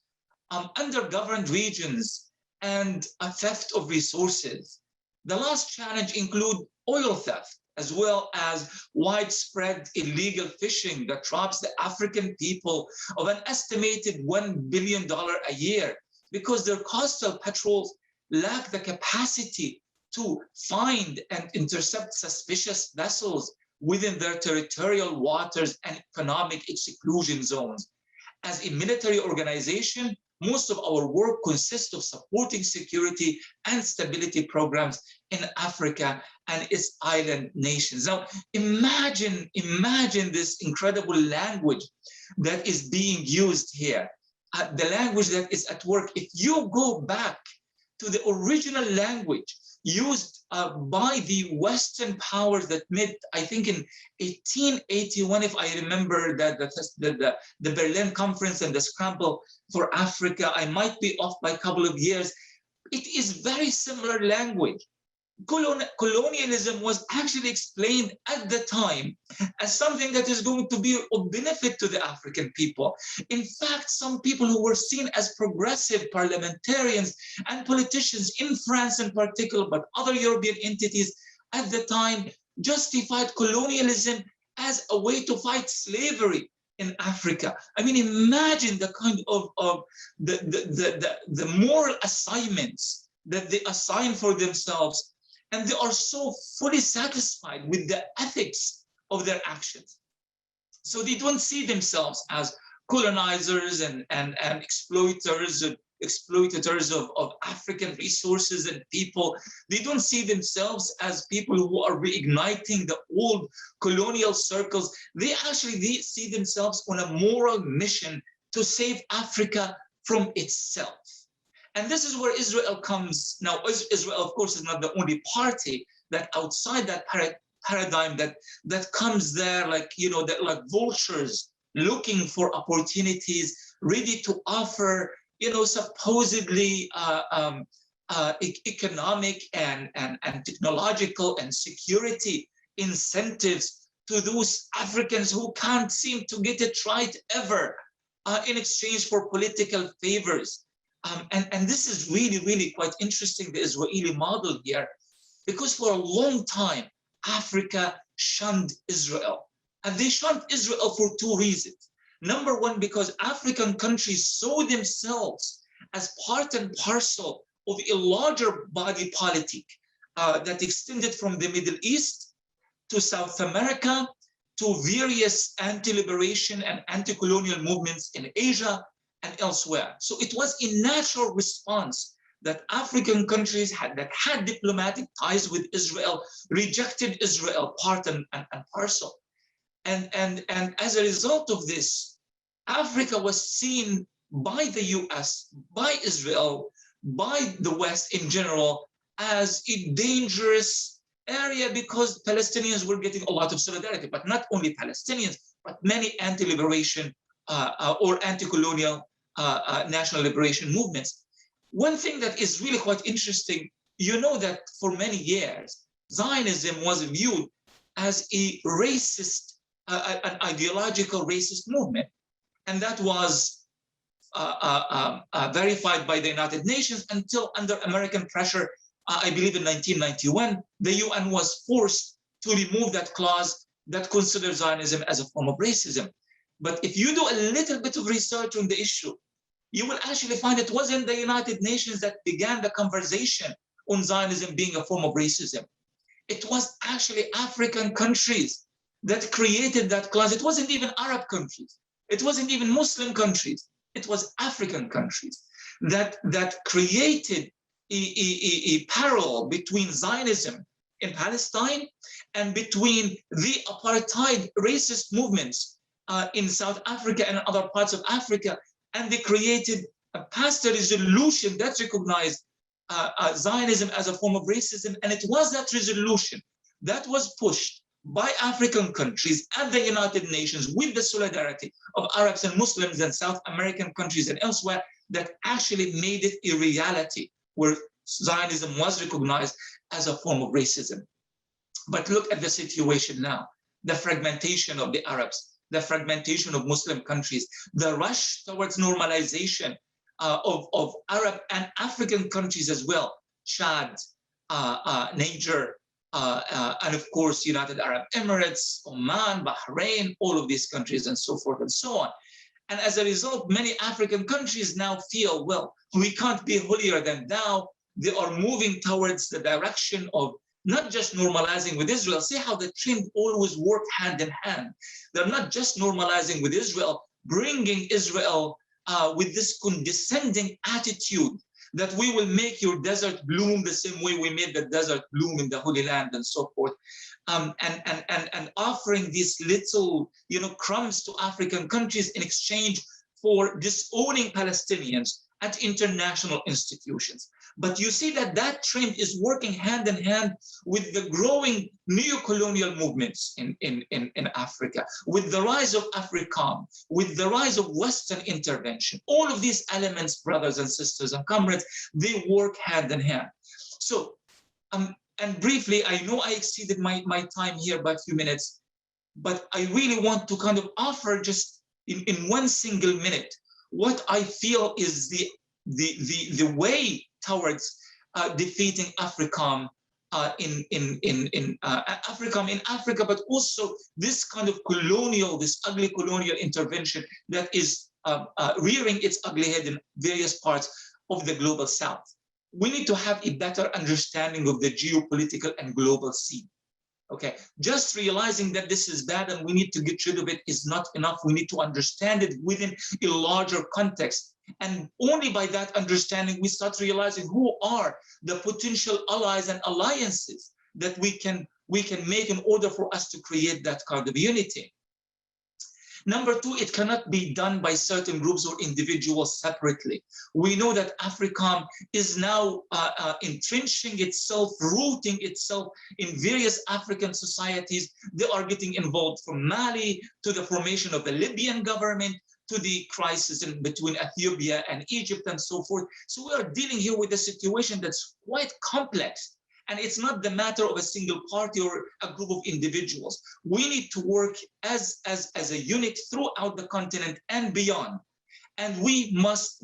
undergoverned regions, and a theft of resources. The last challenge include oil theft, as well as widespread illegal fishing that robs the African people of an estimated $1 billion a year, because their coastal patrols lack the capacity to find and intercept suspicious vessels within their territorial waters and economic exclusion zones. As a military organization, most of our work consists of supporting security and stability programs in Africa and its island nations. Now, imagine this incredible language that is being used here, the language that is at work. If you go back to the original language used by the Western powers that met, I think in 1881, if I remember that the Berlin Conference and the Scramble for Africa, I might be off by a couple of years. It is very similar language. Colonialism was actually explained at the time as something that is going to be of benefit to the African people. In fact, some people who were seen as progressive parliamentarians and politicians in France in particular, but other European entities at the time, justified colonialism as a way to fight slavery in Africa. I mean, imagine the kind of the moral assignments that they assign for themselves, and they are so fully satisfied with the ethics of their actions. So they don't see themselves as colonizers and exploiters of African resources and people. They don't see themselves as people who are reigniting the old colonial circles. They see themselves on a moral mission to save Africa from itself. And this is where Israel comes. Now, Israel, of course, is not the only party that outside that paradigm that comes there like, like vultures looking for opportunities, ready to offer, supposedly economic and technological and security incentives to those Africans who can't seem to get it right ever in exchange for political favors. And this is really, really quite interesting, the Israeli model here, because for a long time, Africa shunned Israel. And they shunned Israel for two reasons. Number one, because African countries saw themselves as part and parcel of a larger body politic that extended from the Middle East to South America, to various anti-liberation and anti-colonial movements in Asia and elsewhere. So it was a natural response that African countries that had diplomatic ties with Israel rejected Israel part and parcel. And as a result of this, Africa was seen by the US, by Israel, by the West in general, as a dangerous area because Palestinians were getting a lot of solidarity, but not only Palestinians, but many anti-liberation or anti-colonial national liberation movements. One thing that is really quite interesting, that for many years, Zionism was viewed as a racist, an ideological racist movement. And that was verified by the United Nations until under American pressure, I believe in 1991, the UN was forced to remove that clause that considers Zionism as a form of racism. But if you do a little bit of research on the issue, you will actually find it wasn't the United Nations that began the conversation on Zionism being a form of racism. It was actually African countries that created that clause. It wasn't even Arab countries. It wasn't even Muslim countries. It was African countries that created a parallel between Zionism in Palestine and between the apartheid racist movements in South Africa and other parts of Africa. And they created passed a resolution that recognized Zionism as a form of racism. And it was that resolution that was pushed by African countries and the United Nations with the solidarity of Arabs and Muslims and South American countries and elsewhere that actually made it a reality where Zionism was recognized as a form of racism. But look at the situation now, the fragmentation of the Arabs, the fragmentation of Muslim countries, the rush towards normalization of Arab and African countries as well, Chad, Niger, and of course, United Arab Emirates, Oman, Bahrain, all of these countries, and so forth and so on. And as a result, many African countries now feel, well, we can't be holier than thou. They are moving towards the direction of not just normalizing with Israel. See how the trend always work hand in hand. They're not just normalizing with Israel, bringing Israel with this condescending attitude that we will make your desert bloom the same way we made the desert bloom in the Holy Land and so forth. And offering these little, crumbs to African countries in exchange for disowning Palestinians at international institutions. But you see that that trend is working hand in hand with the growing neo-colonial movements in Africa, with the rise of Africom, with the rise of Western intervention. All of these elements, brothers and sisters and comrades, they work hand in hand. So, and briefly, I know I exceeded my time here by a few minutes, but I really want to kind of offer just in one single minute what I feel is the way towards defeating Africom Africom in Africa, but also this kind of colonial, this ugly colonial intervention that is rearing its ugly head in various parts of the global South. We need to have a better understanding of the geopolitical and global scene. Okay, just realizing that this is bad and we need to get rid of it is not enough. We need to understand it within a larger context. And only by that understanding, we start realizing who are the potential allies and alliances that we can make in order for us to create that kind of unity. Number two, it cannot be done by certain groups or individuals separately. We know that Africom is now entrenching itself, rooting itself in various African societies. They are getting involved from Mali to the formation of the Libyan government, to the crisis in between Ethiopia and Egypt and so forth. So we are dealing here with a situation that's quite complex. And it's not the matter of a single party or a group of individuals. We need to work as a unit throughout the continent and beyond. And we must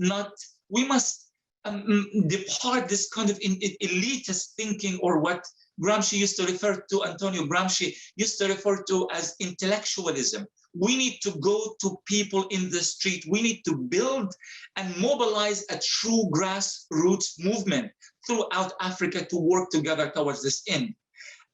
depart this kind of elitist thinking, or what Gramsci used to refer to, Antonio Gramsci used to refer to as intellectualism. We need to go to people in the street. We need to build and mobilize a true grassroots movement throughout Africa to work together towards this end.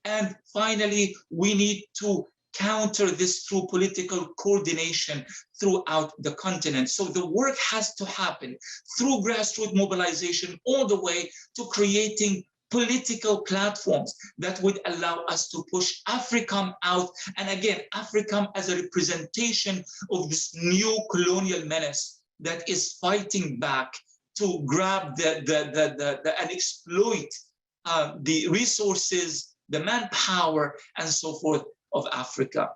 And finally, we need to counter this through political coordination throughout the continent. So the work has to happen through grassroots mobilization all the way to creating political platforms that would allow us to push Africom out. And again, Africom as a representation of this new colonial menace that is fighting back to grab and exploit the resources, the manpower, and so forth of Africa.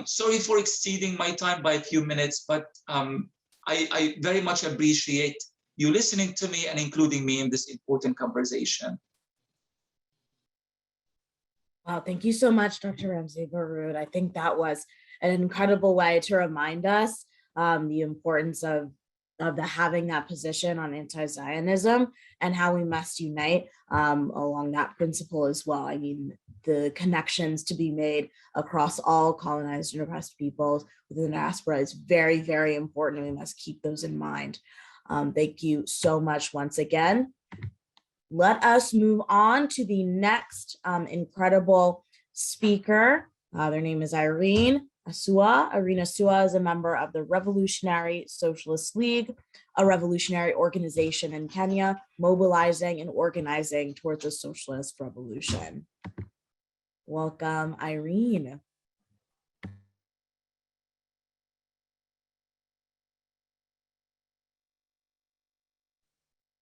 Sorry for exceeding my time by a few minutes, but I very much appreciate you listening to me and including me in this important conversation. Wow, thank you so much, Dr. Ramsey Barood. I think that was an incredible way to remind us the importance of having that position on anti-Zionism and how we must unite along that principle as well. I mean, the connections to be made across all colonized and oppressed peoples within the diaspora is very, very important, and we must keep those in mind. Thank you so much once again. Let us move on to the next incredible speaker. Their name is Irene Asuwa. Irene Asuwa is a member of the Revolutionary Socialist League, a revolutionary organization in Kenya, mobilizing and organizing towards a socialist revolution. Welcome, Irene.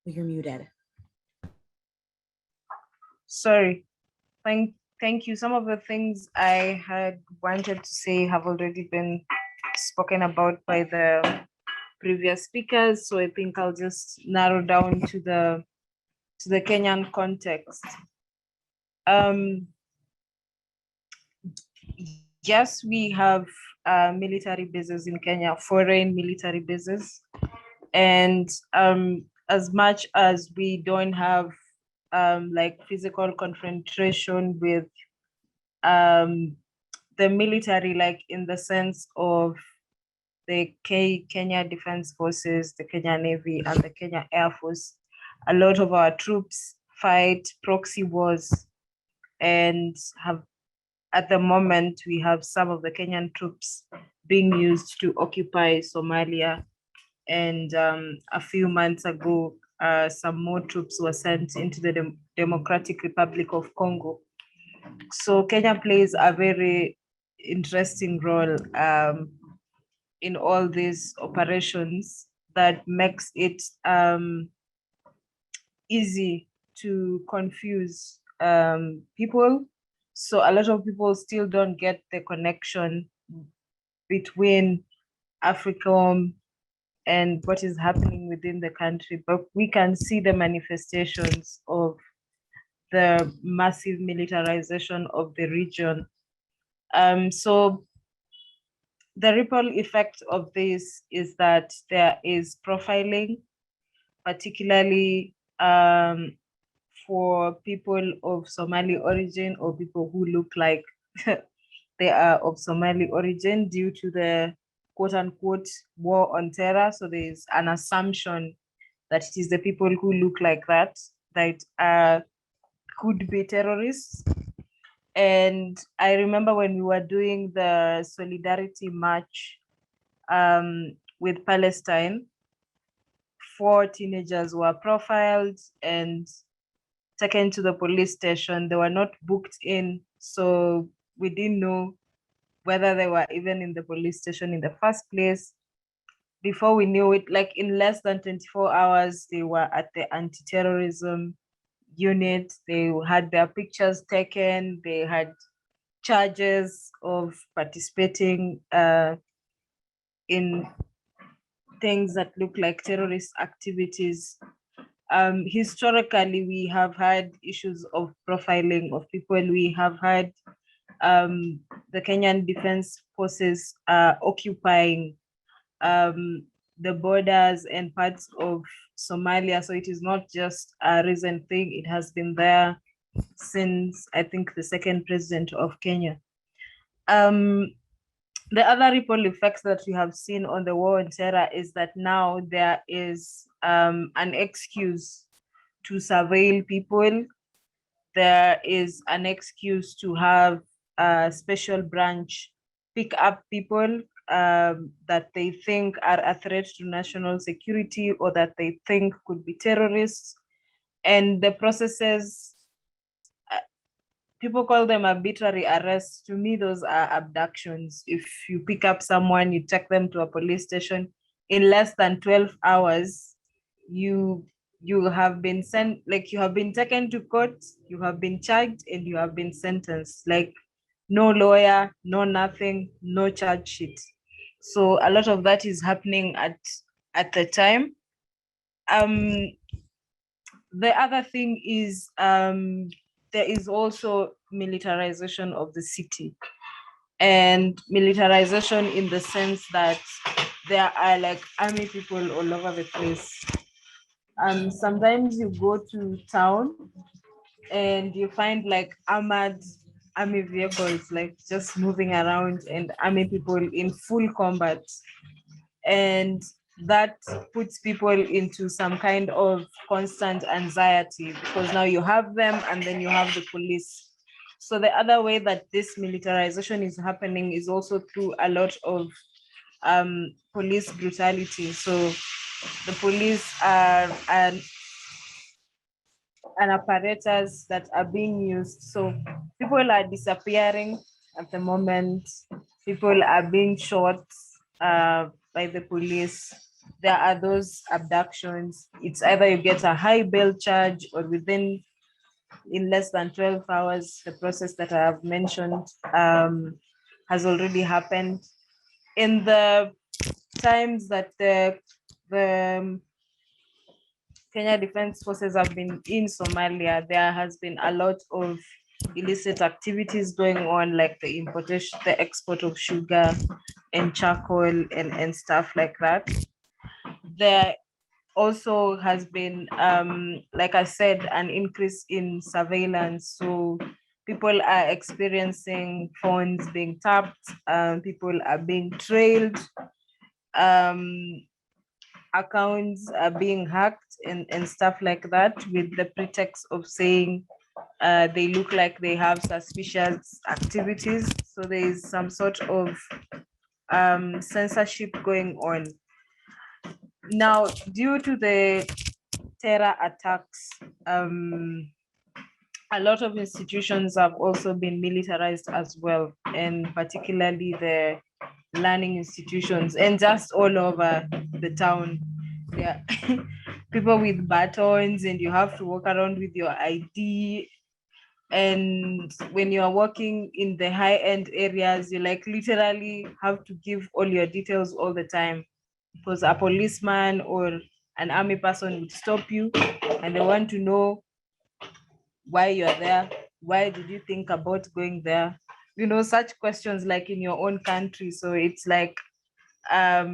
You're muted. Sorry. Thank you. Some of the things I had wanted to say have already been spoken about by the previous speakers, so I think I'll just narrow down to the Kenyan context. Yes, we have military bases in Kenya, foreign military bases, and as much as we don't have like physical confrontation with the military, like in the sense of the Kenya Defense Forces, the Kenya Navy, and the Kenya Air Force. A lot of our troops fight proxy wars, and have, at the moment, we have some of the Kenyan troops being used to occupy Somalia. And a few months ago, some more troops were sent into the Democratic Republic of Congo. So Kenya plays a very interesting role in all these operations that makes it easy to confuse people. So a lot of people still don't get the connection between Africom and what is happening within the country, but we can see the manifestations of the massive militarization of the region. So the ripple effect of this is that there is profiling, particularly for people of Somali origin or people who look like they are of Somali origin, due to the quote unquote war on terror. So there's an assumption that it is the people who look like that could be terrorists. And I remember when we were doing the solidarity march with Palestine, 4 teenagers were profiled and taken to the police station. They were not booked in, so we didn't know whether they were even in the police station in the first place. Before we knew it, like in less than 24 hours, they were at the anti-terrorism unit. They had their pictures taken. They had charges of participating in things that look like terrorist activities. Historically, we have had issues of profiling of people. We have had the Kenyan Defense Forces occupying the borders and parts of Somalia. So it is not just a recent thing. It has been there since, I think, the second president of Kenya. The other ripple effects that we have seen on the war on terror is that now there is an excuse to surveil people. There is an excuse to have a special branch pick up people that they think are a threat to national security or that they think could be terrorists. And the processes, people call them arbitrary arrests. To me, those are abductions. If you pick up someone, you take them to a police station, in less than 12 hours, you have been sent, like you have been taken to court, you have been charged, and you have been sentenced. Like no lawyer, no nothing, no charge sheet. So a lot of that is happening at the time. The other thing is there is also militarization of the city, and militarization in the sense that there are like army people all over the place. Sometimes you go to town and you find like armored army vehicles like just moving around, and army people in full combat, and that puts people into some kind of constant anxiety because now you have them and then you have the police. So the other way that this militarization is happening is also through a lot of police brutality. So the police are an apparatus that are being used. So people are disappearing at the moment. People are being shot by the police. There are those abductions. It's either you get a high bail charge or in less than 12 hours, the process that I have mentioned has already happened. In the times that the Kenya Defense Forces have been in Somalia, there has been a lot of illicit activities going on, like the importation, the export of sugar and charcoal and stuff like that. There also has been, like I said, an increase in surveillance. So people are experiencing phones being tapped, people are being trailed, accounts are being hacked and stuff like that, with the pretext of saying they look like they have suspicious activities. So there is some sort of censorship going on. Now, due to the terror attacks, a lot of institutions have also been militarized as well, and particularly the learning institutions, and just all over the town. Yeah, people with batons, and you have to walk around with your ID. And when you are working in the high-end areas, you like literally have to give all your details all the time, because a policeman or an army person would stop you and they want to know why you're there, why did you think about going there, you know, such questions like in your own country. So it's like a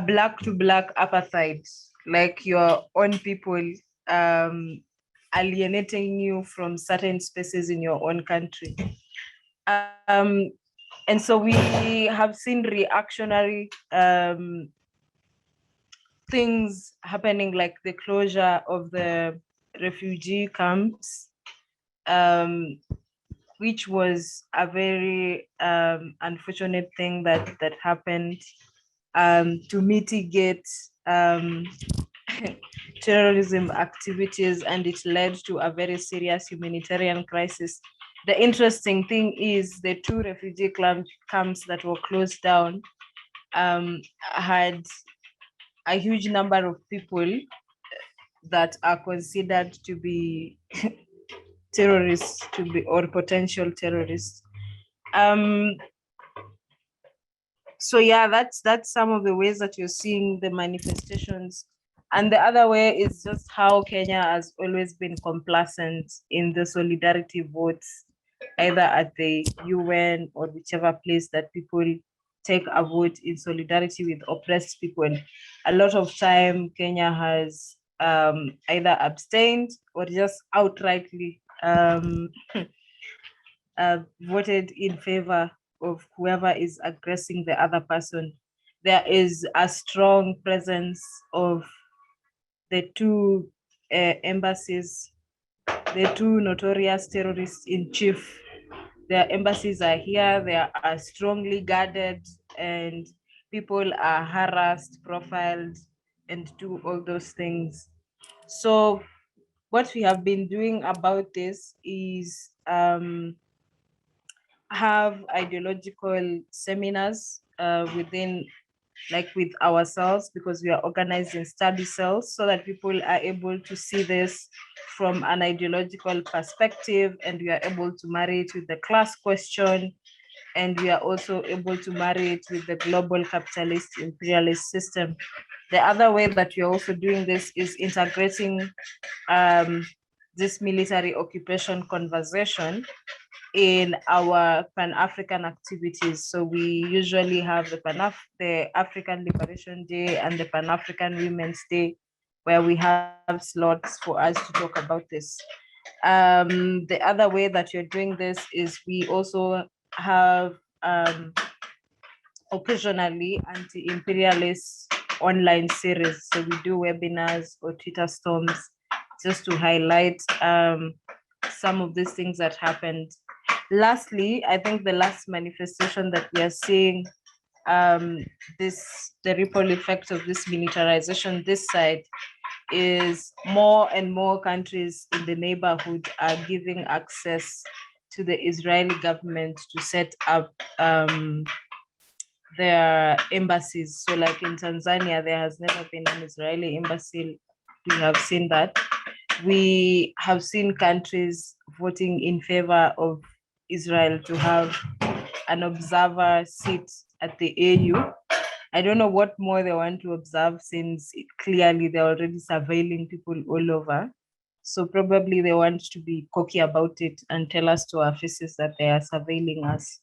black to black apartheid, like your own people alienating you from certain spaces in your own country. And so we have seen reactionary things happening, like the closure of the refugee camps, which was a very unfortunate thing that happened to mitigate terrorism activities, and it led to a very serious humanitarian crisis. The interesting thing is the two refugee camps that were closed down had a huge number of people that are considered to be terrorists, or potential terrorists. So yeah, that's some of the ways that you're seeing the manifestations. And the other way is just how Kenya has always been complacent in the solidarity votes, either at the UN or whichever place that people take a vote in solidarity with oppressed people. A lot of time Kenya has either abstained or just outrightly voted in favor of whoever is aggressing the other person. There is a strong presence of the two embassies, the two notorious terrorists in chief. Their embassies are here, they are strongly guarded, and people are harassed, profiled, and do all those things. So what we have been doing about this is have ideological seminars within, like with ourselves, because we are organized in study cells, so that people are able to see this from an ideological perspective, and we are able to marry it with the class question, and we are also able to marry it with the global capitalist imperialist system. The other way that we are also doing this is integrating this military occupation conversation in our Pan-African activities. So we usually have the African Liberation Day and the Pan-African Women's Day, where we have slots for us to talk about this. The other way that you're doing this is we also have occasionally anti-imperialist online series. So we do webinars or Twitter storms just to highlight some of these things that happened. Lastly, I think the last manifestation that we are seeing, the ripple effect of this militarization this side, is more and more countries in the neighborhood are giving access to the Israeli government to set up their embassies. So like in Tanzania, there has never been an Israeli embassy. We have seen that. We have seen countries voting in favor of Israel to have an observer sit at the AU. I don't know what more they want to observe, since clearly they're already surveilling people all over. So probably they want to be cocky about it and tell us to our faces that they are surveilling us.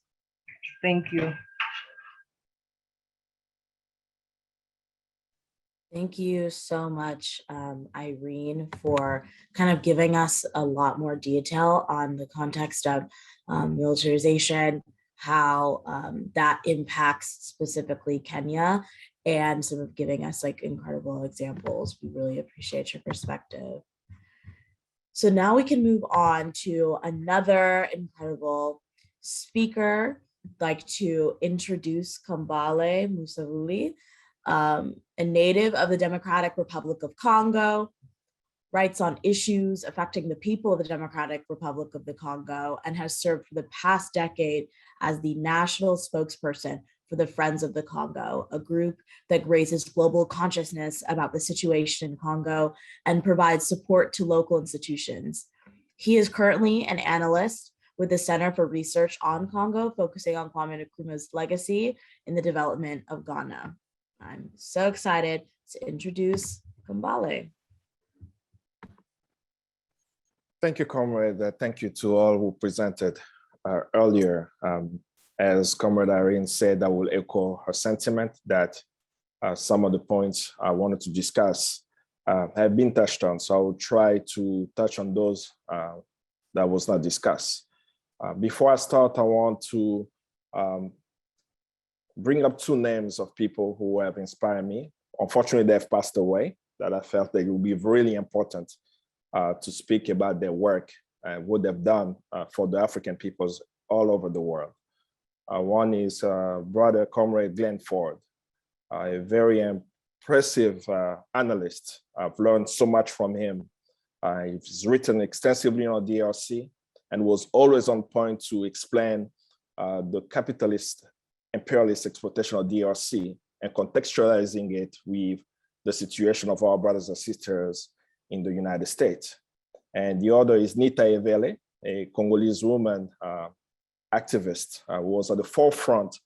Thank you. Thank you so much, Irene, for kind of giving us a lot more detail on the context of militarization, how that impacts specifically Kenya, and sort of giving us like incredible examples. We really appreciate your perspective. So now we can move on to another incredible speaker. I'd like to introduce Kambale Musavuli, a native of the Democratic Republic of Congo, writes on issues affecting the people of the Democratic Republic of the Congo, and has served for the past decade as the national spokesperson for the Friends of the Congo, a group that raises global consciousness about the situation in Congo and provides support to local institutions. He is currently an analyst with the Center for Research on Congo, focusing on Kwame Nkrumah's legacy in the development of Ghana. I'm so excited to introduce Kambale. Thank you, Comrade. Thank you to all who presented earlier. As Comrade Irene said, I will echo her sentiment that some of the points I wanted to discuss have been touched on. So I will try to touch on those that was not discussed. Before I start, I want to bring up two names of people who have inspired me. Unfortunately, they've passed away, that I felt that it would be really important to speak about their work and what they've done for the African peoples all over the world. One is brother Comrade Glenn Ford, a very impressive analyst. I've learned so much from him. He's written extensively on DRC and was always on point to explain the capitalist imperialist exploitation of DRC and contextualizing it with the situation of our brothers and sisters in the United States. And the other is Nita Evele, a Congolese woman activist who was at the forefront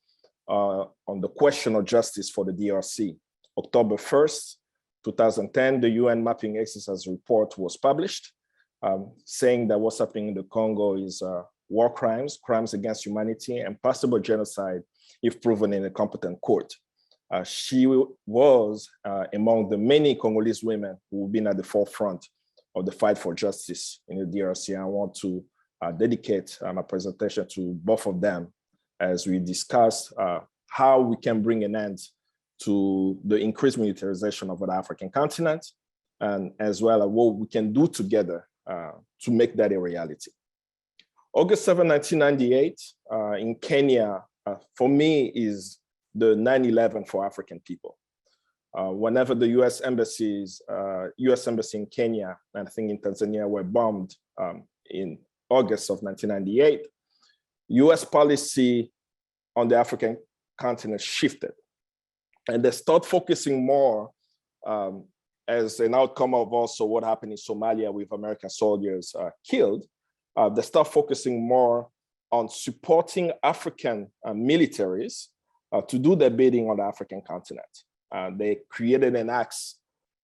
on the question of justice for the DRC. October 1st, 2010, the UN Mapping Exercise report was published, saying that what's happening in the Congo is war crimes, crimes against humanity, and possible genocide if proven in a competent court. She was among the many Congolese women who've been at the forefront of the fight for justice in the DRC. I want to dedicate my presentation to both of them as we discuss how we can bring an end to the increased militarization of the African continent, and as well as what we can do together to make that a reality. August 7, 1998 in Kenya, for me, is the 9/11 for African people. Whenever the US embassy in Kenya, and I think in Tanzania, were bombed in August of 1998, US policy on the African continent shifted. And they start focusing more as an outcome of also what happened in Somalia with American soldiers killed. They start focusing more on supporting African militaries to do their bidding on the African continent. They created an axe,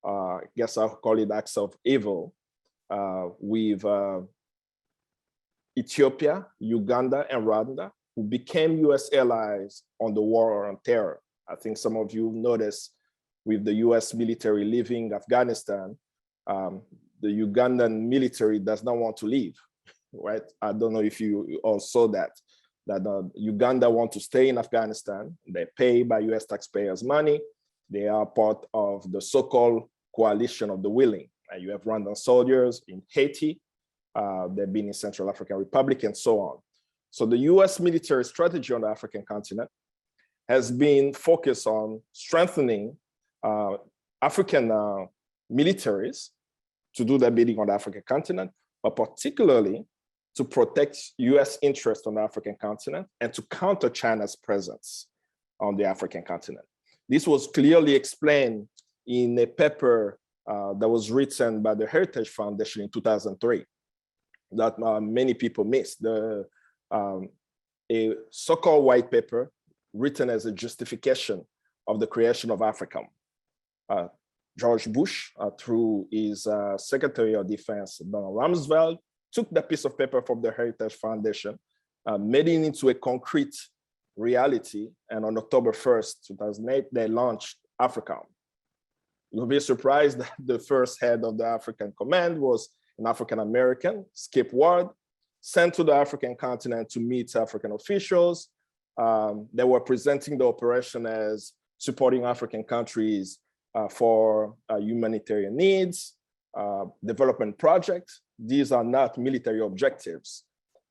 I guess I'll call it acts of evil, with Ethiopia, Uganda, and Rwanda, who became US allies on the war on terror. I think some of you noticed with the US military leaving Afghanistan, the Ugandan military does not want to leave, right? I don't know if you all saw that Uganda want to stay in Afghanistan. They pay by US taxpayers' money. They are part of the so-called coalition of the willing. You have Rwandan soldiers in Haiti. They've been in Central African Republic and so on. So the US military strategy on the African continent has been focused on strengthening African militaries to do their bidding on the African continent, but particularly to protect US interests on the African continent and to counter China's presence on the African continent. This was clearly explained in a paper that was written by the Heritage Foundation in 2003 that many people missed. A so-called white paper written as a justification of the creation of Africom. George Bush, through his Secretary of Defense, Donald Rumsfeld, took that piece of paper from the Heritage Foundation, made it into a concrete reality, and on October 1st, 2008, they launched Africom. You'll be surprised that the first head of the African Command was an African-American, Skip Ward, sent to the African continent to meet African officials. They were presenting the operation as supporting African countries for humanitarian needs, development projects. These are not military objectives.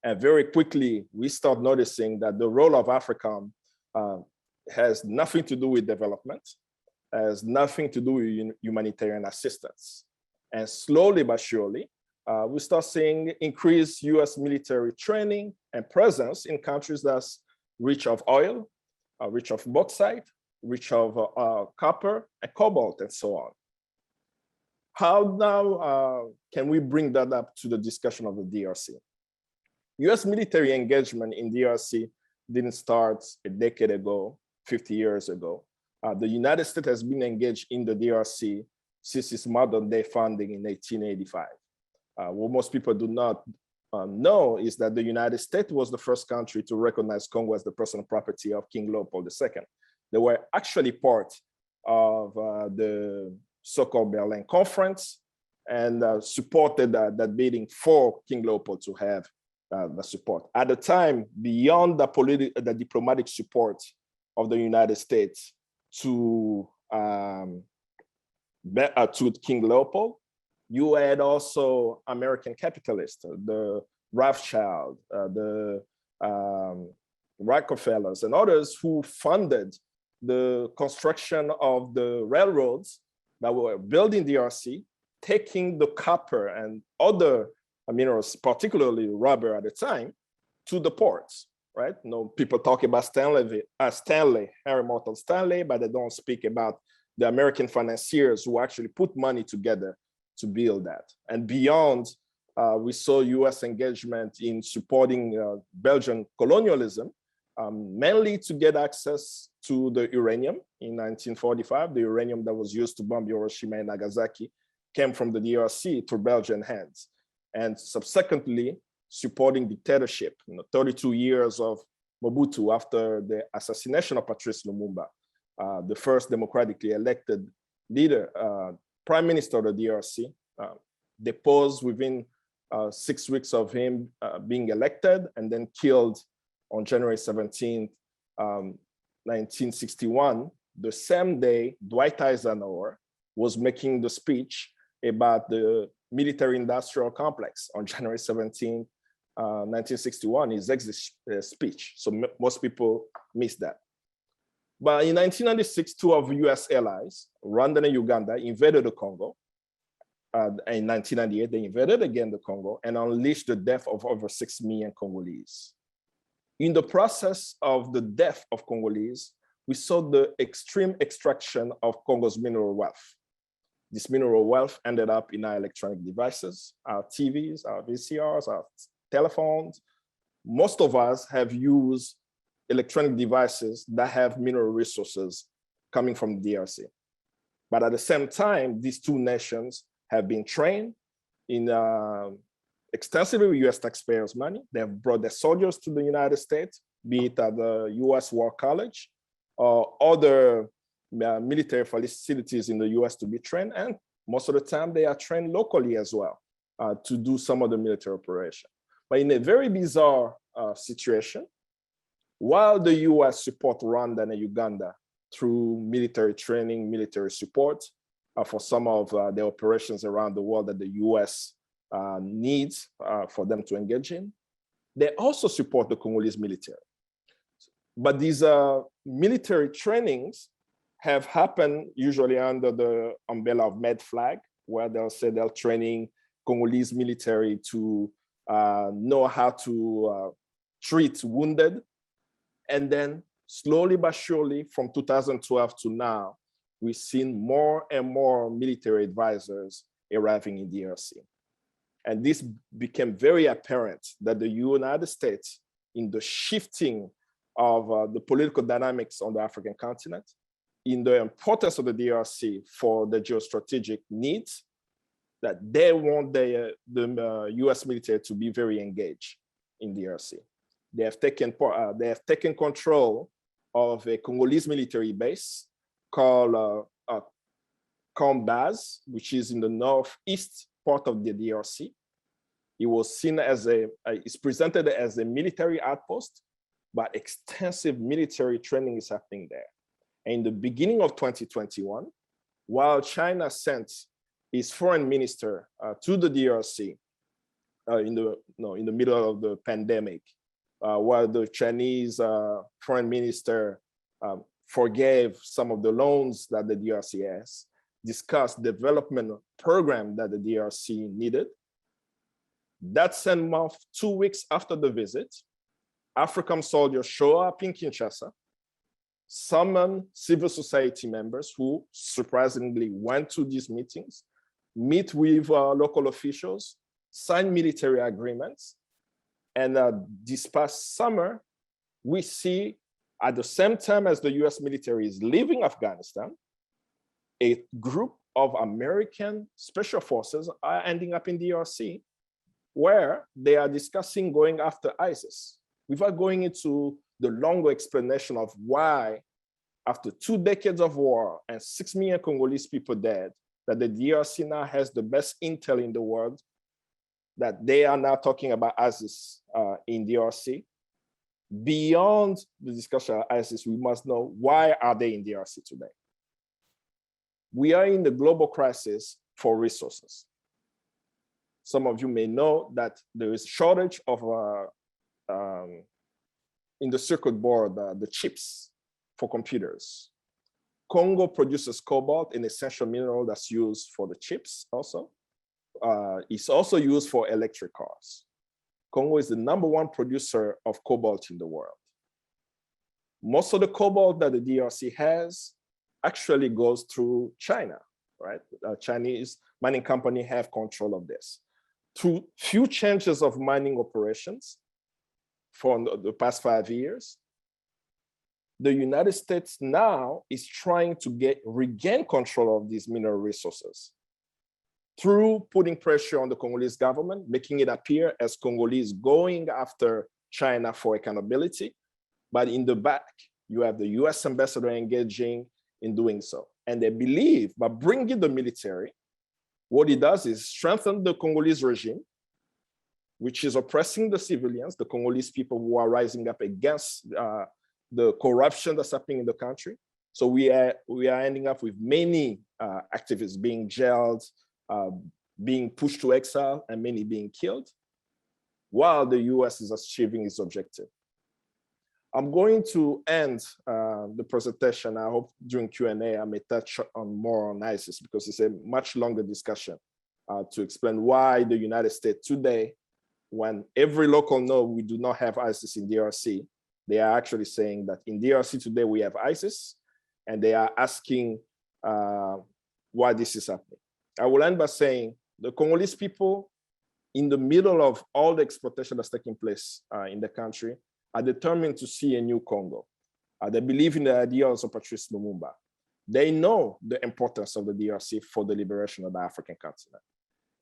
And very quickly, we start noticing that the role of Africom has nothing to do with development, has nothing to do with humanitarian assistance. And slowly but surely, we start seeing increased US military training and presence in countries that's rich of oil, rich of bauxite, rich of copper and cobalt and so on. How now can we bring that up to the discussion of the DRC? US military engagement in DRC didn't start a decade ago, 50 years ago. The United States has been engaged in the DRC since its modern day founding in 1885. What most people do not know is that the United States was the first country to recognize Congo as the personal property of King Leopold II. They were actually part of the so-called Berlin Conference and supported that bidding for King Leopold to have the support. At the time, beyond the diplomatic support of the United States to King Leopold, you had also American capitalists, the Rothschild, the Rockefellers, and others who funded the construction of the railroads that were built in DRC, taking the copper and other minerals, particularly rubber at the time, to the ports, right? You know, people talk about Stanley, Harry Morton Stanley, but they don't speak about the American financiers who actually put money together to build that. And beyond, we saw US engagement in supporting Belgian colonialism, mainly to get access to the uranium in 1945. The uranium that was used to bomb Hiroshima and Nagasaki came from the DRC through Belgian hands. And subsequently supporting dictatorship, 32 years of Mobutu after the assassination of Patrice Lumumba, the first democratically elected leader, prime minister of the DRC, deposed within 6 weeks of him being elected and then killed on January 17th, 1961, the same day Dwight Eisenhower was making the speech about the military-industrial complex on January 17th, 1961, his exit speech. So most people miss that. But in 1996, two of US allies, Rwanda and Uganda, invaded the Congo. In 1998, they invaded again the Congo and unleashed the death of over 6 million Congolese. In the process of the death of Congolese, we saw the extreme extraction of Congo's mineral wealth. This mineral wealth ended up in our electronic devices, our TVs, our VCRs, our telephones. Most of us have used electronic devices that have mineral resources coming from the DRC. But at the same time, these two nations have been trained in extensively with US taxpayers' money. They have brought their soldiers to the United States, be it at the US War College or other military facilities in the US to be trained. And most of the time they are trained locally as well to do some of the military operation. But in a very bizarre situation, while the US support Rwanda and Uganda through military training, military support for some of the operations around the world that the US needs for them to engage in, they also support the Congolese military. But these military trainings have happened usually under the umbrella of MedFlag, where they'll say they're training Congolese military to know how to treat wounded. And then slowly but surely from 2012 to now, we've seen more and more military advisors arriving in DRC. And this became very apparent that the United States, in the shifting of the political dynamics on the African continent, in the importance of the DRC for the geostrategic needs, that they want the US military to be very engaged in DRC. They have taken control of a Congolese military base called Base, which is in the northeast part of the DRC. It was seen as it's presented as a military outpost, but extensive military training is happening there. And in the beginning of 2021, while China sent its foreign minister to the DRC in the middle of the pandemic, while the Chinese foreign minister forgave some of the loans that the DRC has, discussed development program that the DRC needed. That same month, 2 weeks after the visit, Africom soldiers show up in Kinshasa, summon civil society members who surprisingly went to these meetings, meet with local officials, sign military agreements. And this past summer, we see at the same time as the US military is leaving Afghanistan, a group of American special forces are ending up in DRC, where they are discussing going after ISIS, without going into the longer explanation of why, after 2 decades of war and 6 million Congolese people dead, that the DRC now has the best intel in the world, that they are now talking about ISIS in DRC. Beyond the discussion of ISIS, we must know, why are they in DRC today? We are in the global crisis for resources. Some of you may know that there is a shortage of, in the circuit board, the chips for computers. Congo produces cobalt, an essential mineral that's used for the chips also. It's also used for electric cars. Congo is the #1 producer of cobalt in the world. Most of the cobalt that the DRC has actually goes through China, right? Chinese mining company have control of this. Through few changes of mining operations for the past 5 years, the United States now is trying to regain control of these mineral resources through putting pressure on the Congolese government, making it appear as Congolese going after China for accountability. But in the back, you have the US ambassador engaging in doing so. And they believe by bringing the military, what it does is strengthen the Congolese regime, which is oppressing the civilians, the Congolese people who are rising up against the corruption that's happening in the country. So we are ending up with many activists being jailed, being pushed to exile, and many being killed, while the US is achieving its objective. I'm going to end the presentation. I hope during Q&A I may touch on more on ISIS, because it's a much longer discussion to explain why the United States today, when every local knows we do not have ISIS in DRC, they are actually saying that in DRC today we have ISIS, and they are asking why this is happening. I will end by saying the Congolese people, in the middle of all the exploitation that's taking place in the country, are determined to see a new Congo. They believe in the ideals of Patrice Lumumba. They know the importance of the DRC for the liberation of the African continent.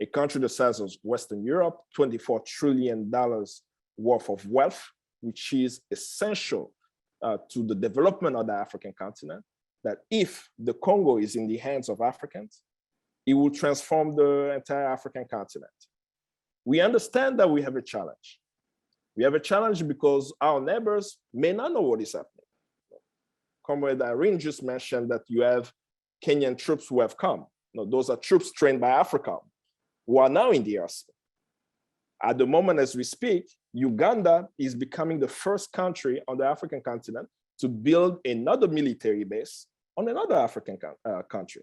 A country the size of Western Europe, $24 trillion worth of wealth, which is essential to the development of the African continent, that if the Congo is in the hands of Africans, it will transform the entire African continent. We understand that we have a challenge. We have a challenge because our neighbors may not know what is happening. Comrade Irene just mentioned that you have Kenyan troops who have come. No, those are troops trained by Africom who are now in DRC. At the moment as we speak, Uganda is becoming the first country on the African continent to build another military base on another African country.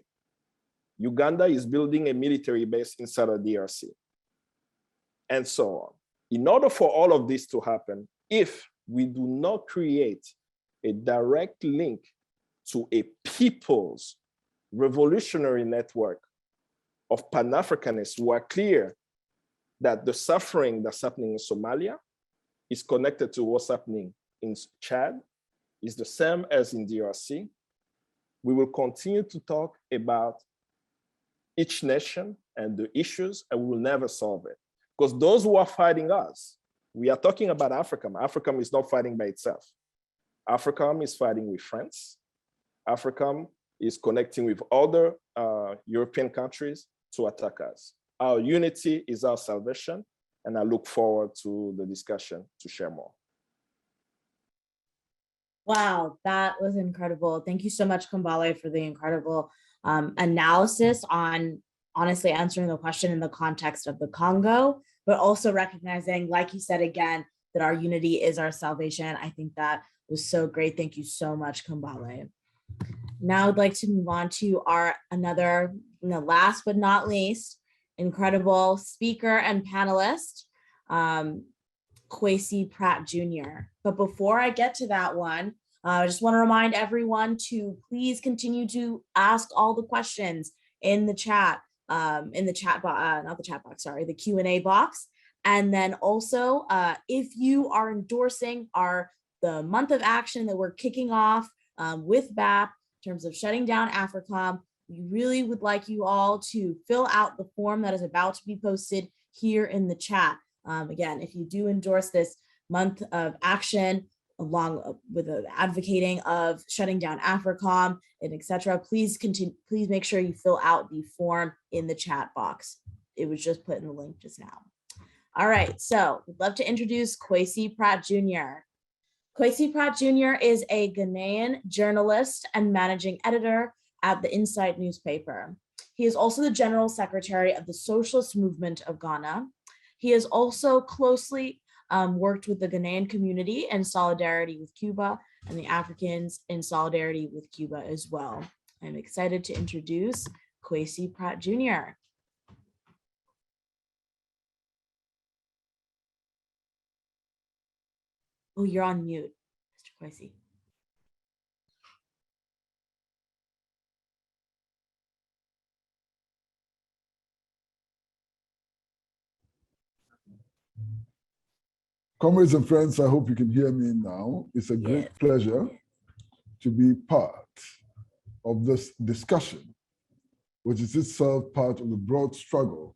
Uganda is building a military base inside of DRC, and so on. In order for all of this to happen, if we do not create a direct link to a people's revolutionary network of Pan-Africanists who are clear that the suffering that's happening in Somalia is connected to what's happening in Chad, is the same as in DRC, we will continue to talk about each nation and the issues, and we will never solve it. Because those who are fighting us, we are talking about Africom. Africom is not fighting by itself. Africom is fighting with friends. Africom is connecting with other European countries to attack us. Our unity is our salvation, and I look forward to the discussion to share more. Wow, that was incredible. Thank you so much, Kambale, for the incredible analysis on honestly answering the question in the context of the Congo, but also recognizing, like you said again, that our unity is our salvation. I think that was so great. Thank you so much, Kambale. Now I'd like to move on to our another, last but not least, incredible speaker and panelist, Quasi Pratt Jr. But before I get to that one, I just want to remind everyone to please continue to ask all the questions in the chat, not the chat box, sorry, the Q&A box. And then also, if you are endorsing the month of action that we're kicking off with BAP in terms of shutting down Africom, we really would like you all to fill out the form that is about to be posted here in the chat. Again, if you do endorse this month of action, along with advocating of shutting down Africom and etc., please make sure you fill out the form in the chat box. It was just put in the link just now. All right, so we'd love to introduce Quasi Pratt Jr. Quasi Pratt Jr. is a Ghanaian journalist and managing editor at the Insight newspaper. He is also the general secretary of the Socialist movement of Ghana. He has also closely worked with the Ghanaian community in solidarity with Cuba and the Africans in solidarity with Cuba as well. I'm excited to introduce Quasi Pratt Jr. Oh, you're on mute, Mr. Quasi. Comrades and friends, I hope you can hear me now. It's a great pleasure to be part of this discussion, which is itself part of the broad struggle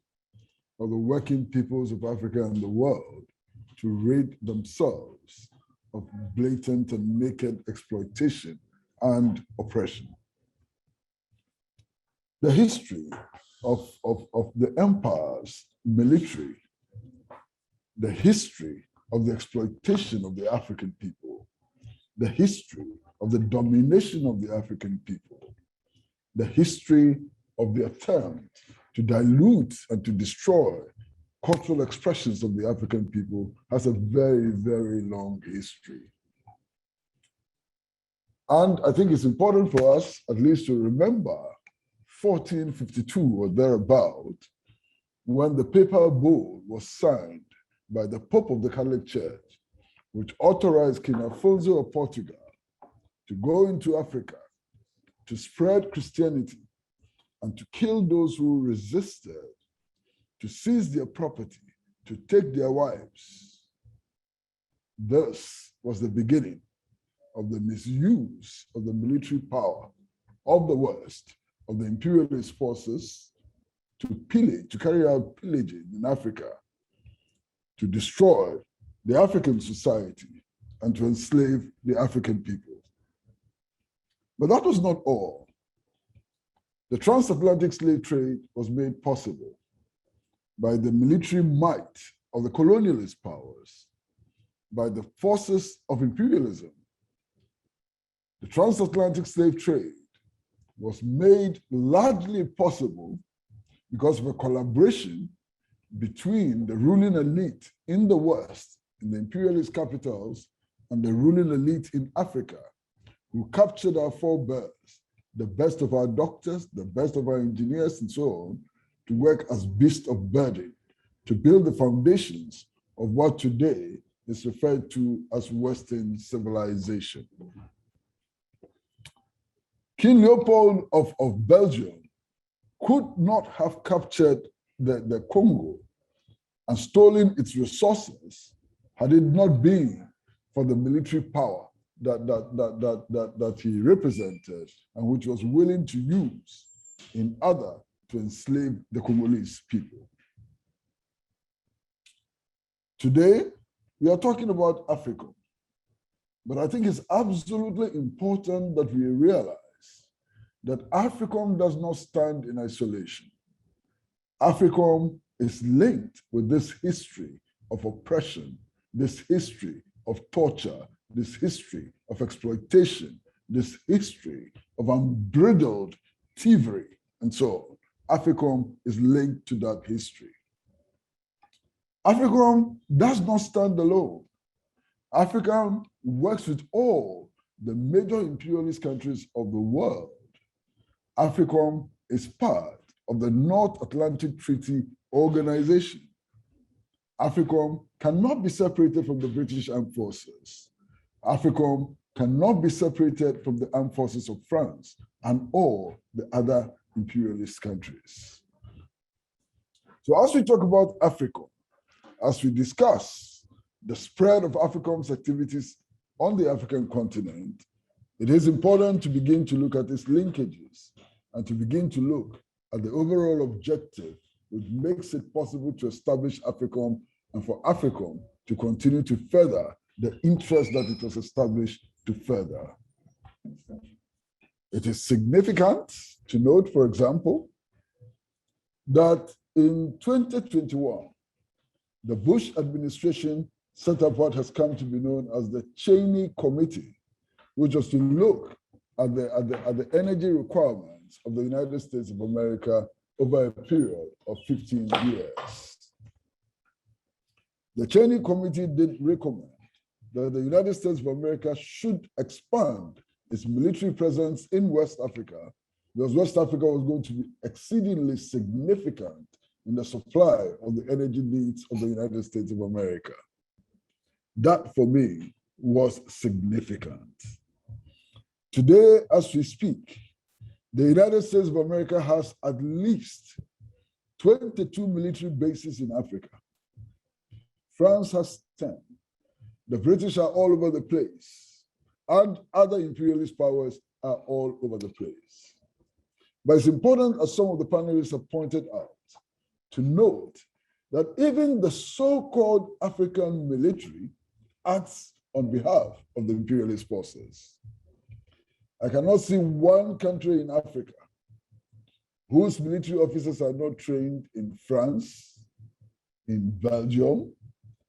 of the working peoples of Africa and the world to rid themselves of blatant and naked exploitation and oppression. The history of the empire's military, the history of the exploitation of the African people, the history of the domination of the African people, the history of the attempt to dilute and to destroy cultural expressions of the African people has a very, very long history. And I think it's important for us at least to remember 1452 or thereabout, when the papal bull was signed by the Pope of the Catholic Church, which authorized King Afonso of Portugal to go into Africa, to spread Christianity, and to kill those who resisted, to seize their property, to take their wives. This was the beginning of the misuse of the military power of the West, of the imperialist forces, to pillage, to carry out pillaging in Africa, to destroy the African society and to enslave the African people. But that was not all. The transatlantic slave trade was made possible by the military might of the colonialist powers, by the forces of imperialism. The transatlantic slave trade was made largely possible because of a collaboration between the ruling elite in the West, in the imperialist capitals, and the ruling elite in Africa, who captured our forebears, the best of our doctors, the best of our engineers, and so on, to work as beasts of burden, to build the foundations of what today is referred to as Western civilization. King Leopold of Belgium could not have captured the Congo and stolen its resources had it not been for the military power that he represented and which was willing to use in order to enslave the Congolese people. Today, we are talking about Africa, but I think it's absolutely important that we realize that Africom does not stand in isolation. Africom is linked with this history of oppression, this history of torture, this history of exploitation, this history of unbridled thievery, and so on. Africom is linked to that history. Africom does not stand alone. Africom works with all the major imperialist countries of the world. Africom is part of the North Atlantic Treaty Organization. Africom cannot be separated from the British Armed Forces. Africom cannot be separated from the armed forces of France and all the other imperialist countries. So as we talk about Africom, as we discuss the spread of Africom's activities on the African continent, it is important to begin to look at its linkages and to begin to look at the overall objective which makes it possible to establish Africom and for Africom to continue to further the interest that it was established to further. It is significant to note, for example, that in 2021, the Bush administration set up what has come to be known as the Cheney Committee, which was to look at the energy requirements of the United States of America over a period of 15 years. The Cheney Committee did recommend that the United States of America should expand its military presence in West Africa, because West Africa was going to be exceedingly significant in the supply of the energy needs of the United States of America. That, for me, was significant. Today, as we speak, the United States of America has at least 22 military bases in Africa. France has 10. The British are all over the place, and other imperialist powers are all over the place. But it's important, as some of the panelists have pointed out, to note that even the so-called African military acts on behalf of the imperialist forces. I cannot see one country in Africa whose military officers are not trained in France, in Belgium,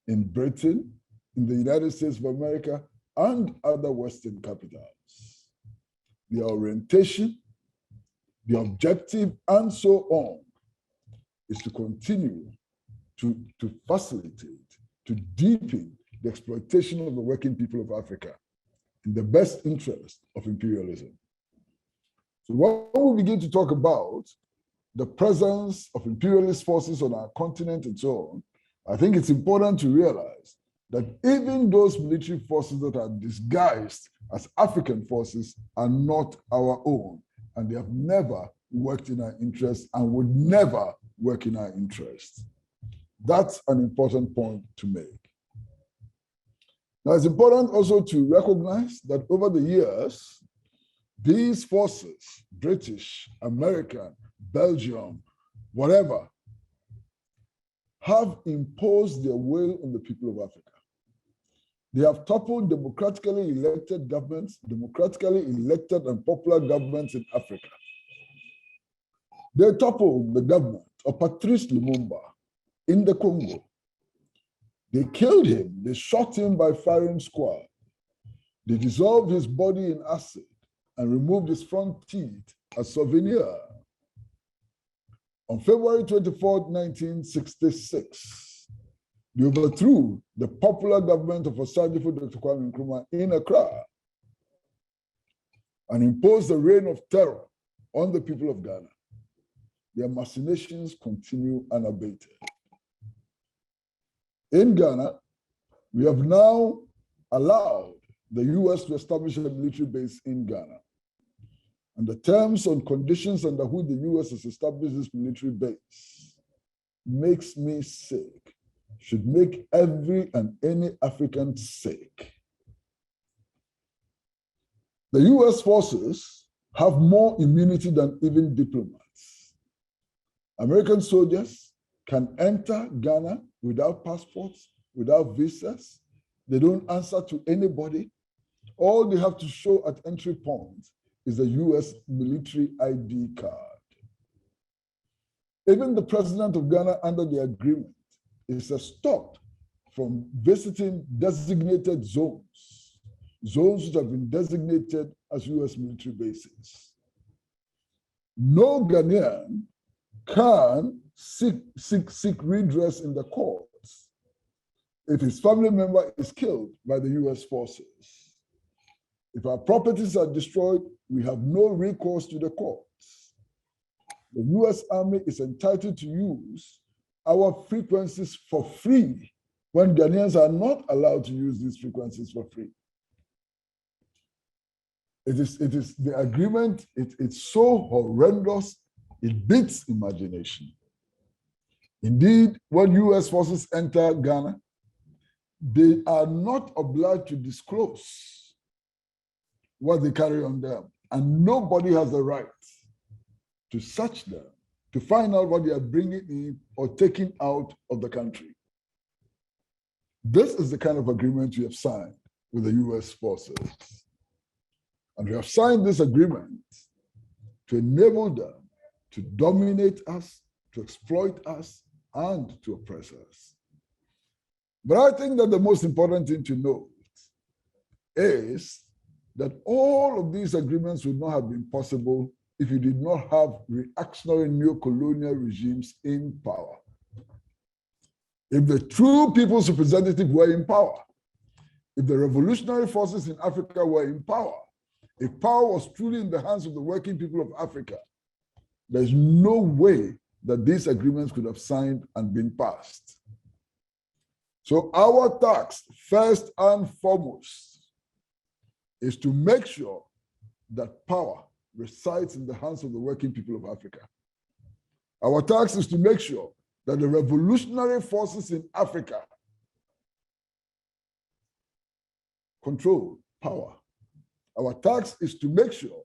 in Britain, in the United States of America, and other Western capitals. The orientation, the objective, and so on, is to continue to facilitate, to deepen the exploitation of the working people of Africa in the best interest of imperialism. So when we begin to talk about the presence of imperialist forces on our continent and so on, I think it's important to realize that even those military forces that are disguised as African forces are not our own, and they have never worked in our interest and would never work in our interest. That's an important point to make. Now, it's important also to recognize that over the years, these forces, British, American, Belgium, whatever, have imposed their will on the people of Africa. They have toppled democratically elected governments, democratically elected and popular governments in Africa. They toppled the government of Patrice Lumumba in the Congo. They killed him. They shot him by firing squad. They dissolved his body in acid and removed his front teeth as souvenir. On February 24, 1966, they overthrew the popular government of Osadifo Dr. Kwame Nkrumah in Accra and imposed a reign of terror on the people of Ghana. Their machinations continue unabated. In Ghana, we have now allowed the US to establish a military base in Ghana. And the terms and conditions under which the US has established this military base makes me sick, should make every and any African sick. The US forces have more immunity than even diplomats. American soldiers can enter Ghana without passports, without visas. They don't answer to anybody. All they have to show at entry points is a US military ID card. Even the president of Ghana under the agreement is stopped from visiting designated zones which have been designated as US military bases. No Ghanaian can seek redress in the courts if his family member is killed by the US forces. If our properties are destroyed, we have no recourse to the courts. The US Army is entitled to use our frequencies for free when Ghanaians are not allowed to use these frequencies for free. It is the agreement, it's so horrendous, it beats imagination. Indeed, when US forces enter Ghana, they are not obliged to disclose what they carry on them, and nobody has the right to search them, to find out what they are bringing in or taking out of the country. This is the kind of agreement we have signed with the US forces. And we have signed this agreement to enable them to dominate us, to exploit us, and to oppress us. But I think that the most important thing to note is that all of these agreements would not have been possible if you did not have reactionary neo-colonial regimes in power. If the true people's representative were in power, if the revolutionary forces in Africa were in power, if power was truly in the hands of the working people of Africa, there's no way that these agreements could have signed and been passed. So our task, first and foremost, is to make sure that power resides in the hands of the working people of Africa. Our task is to make sure that the revolutionary forces in Africa control power. Our task is to make sure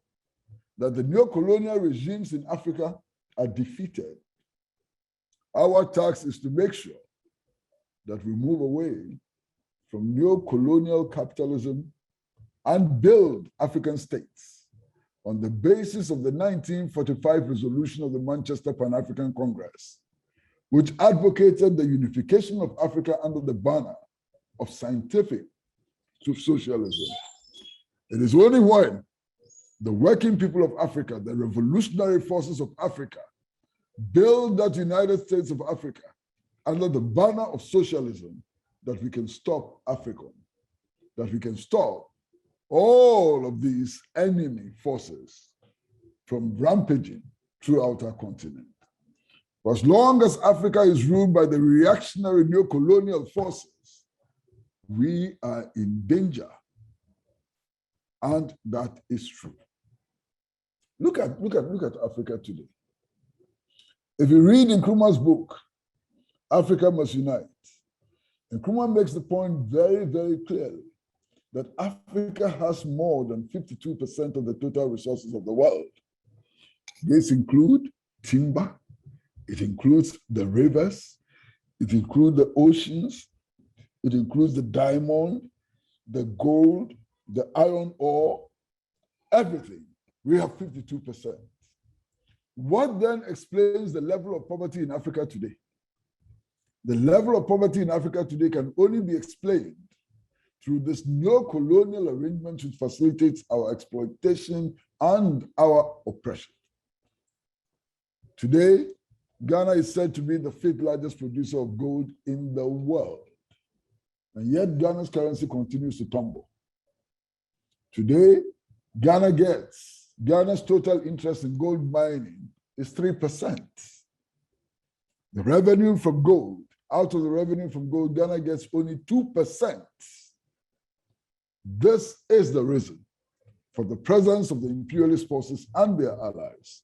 that the neo-colonial regimes in Africa are defeated. Our task is to make sure that we move away from neo-colonial capitalism and build African states on the basis of the 1945 resolution of the Manchester Pan-African Congress, which advocated the unification of Africa under the banner of scientific socialism. It is only when the working people of Africa, the revolutionary forces of Africa, build that United States of Africa under the banner of socialism that we can stop Africom, that we can stop all of these enemy forces from rampaging throughout our continent. For as long as Africa is ruled by the reactionary neo-colonial forces, we are in danger. And that is true. Look at Africa today. If you read Nkrumah's book, Africa Must Unite, Nkrumah makes the point very, very clearly that Africa has more than 52% of the total resources of the world. These include timber, it includes the rivers, it includes the oceans, it includes the diamond, the gold, the iron ore, everything. We have 52%. What then explains the level of poverty in Africa today? The level of poverty in Africa today can only be explained through this neo-colonial arrangement which facilitates our exploitation and our oppression. Today, Ghana is said to be the 5th largest producer of gold in the world. And yet Ghana's currency continues to tumble. Today, Ghana's total interest in gold mining is 3%. The revenue from gold, out of the revenue from gold, Ghana gets only 2%. This is the reason for the presence of the imperialist forces and their allies.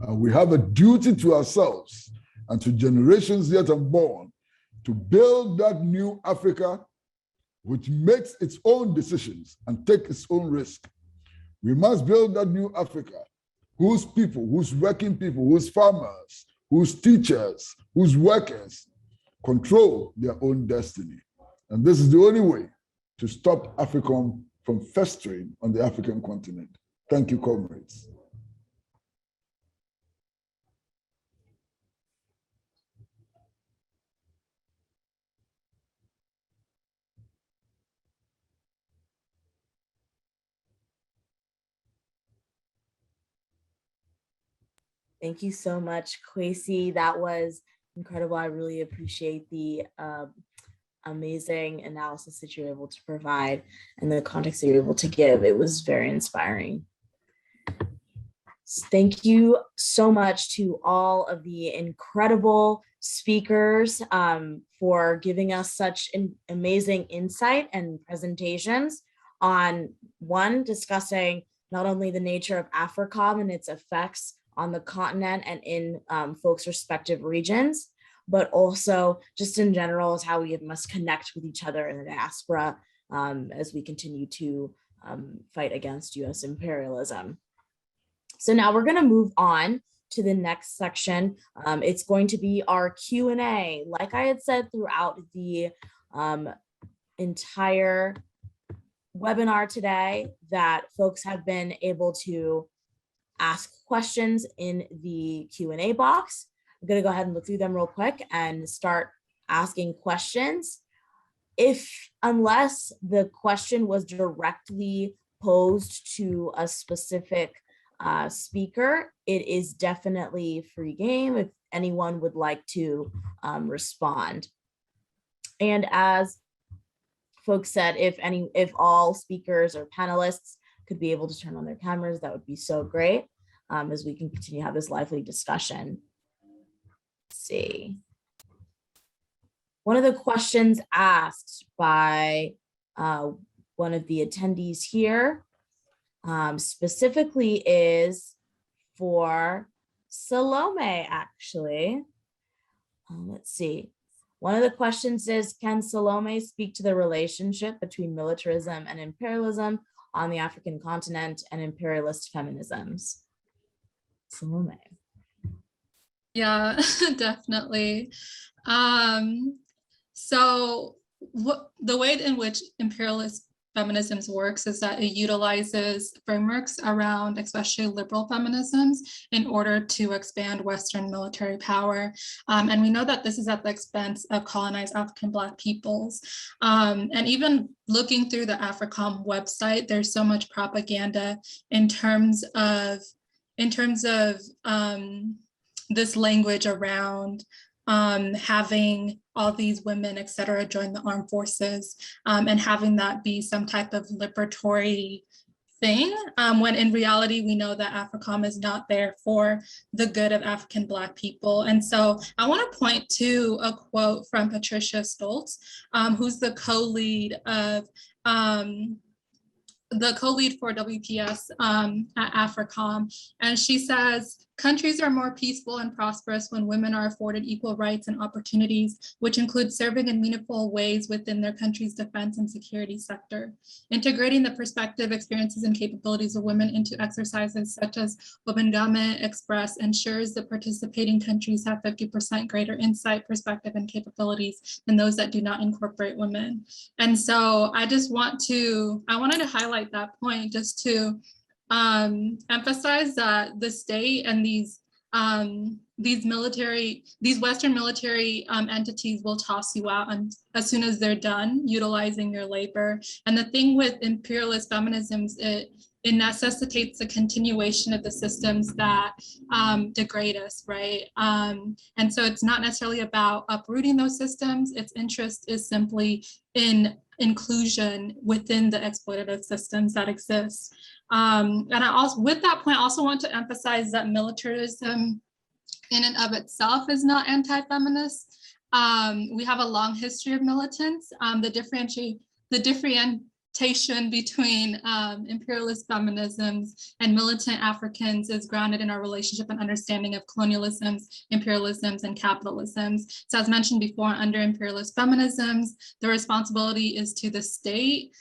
And we have a duty to ourselves and to generations yet unborn to build that new Africa which makes its own decisions and takes its own risk. We must build that new Africa whose people, whose working people, whose farmers, whose teachers, whose workers control their own destiny. And this is the only way to stop Africom from festering on the African continent. Thank you, comrades. Thank you so much, Quasi. That was incredible. I really appreciate the amazing analysis that you're able to provide and the context that you're able to give. It was very inspiring. Thank you so much to all of the incredible speakers for giving us such an amazing insight and presentations on, one, discussing not only the nature of Africom and its effects on the continent and in folks' respective regions, but also just in general is how we must connect with each other in the diaspora as we continue to fight against US imperialism. So now we're going to move on to the next section. It's going to be our Q&A. Like I had said throughout the entire webinar today, that folks have been able to ask questions in the Q&A box. I'm going to go ahead and look through them real quick and start asking questions. Unless the question was directly posed to a specific speaker, it is definitely free game if anyone would like to respond. And as folks said, if all speakers or panelists could be able to turn on their cameras, that would be so great as we can continue to have this lively discussion. Let's see. One of the questions asked by one of the attendees here specifically is for Salome, actually. Let's see. One of the questions is, can Salome speak to the relationship between militarism and imperialism on the African continent and imperialist feminisms? Salome. Yeah, definitely. So the way in which imperialist feminisms works is that it utilizes frameworks around especially liberal feminisms in order to expand Western military power. And we know that this is at the expense of colonized African Black peoples. And even looking through the Africom website, there's so much propaganda in terms of this language around having all these women, et cetera, join the armed forces and having that be some type of liberatory thing, when in reality, we know that Africom is not there for the good of African Black people. And so I want to point to a quote from Patricia Stoltz, who's the co-lead for WPS at Africom. And she says, countries are more peaceful and prosperous when women are afforded equal rights and opportunities, which include serving in meaningful ways within their country's defense and security sector. Integrating the perspective, experiences, and capabilities of women into exercises such as Wabangame Express ensures that participating countries have 50% greater insight, perspective, and capabilities than those that do not incorporate women. And so I wanted to highlight that point just to emphasize that the state and these Western military entities will toss you out as soon as they're done utilizing your labor. And the thing with imperialist feminisms, it necessitates the continuation of the systems that degrade us, right? And so it's not necessarily about uprooting those systems. Its interest is simply in inclusion within the exploitative systems that exist. And I also, with that point, I also want to emphasize that militarism in and of itself is not anti-feminist. We have a long history of militants. The differentiation between imperialist feminisms and militant Africans is grounded in our relationship and understanding of colonialisms, imperialisms, and capitalisms. So as mentioned before, under imperialist feminisms, the responsibility is to the state.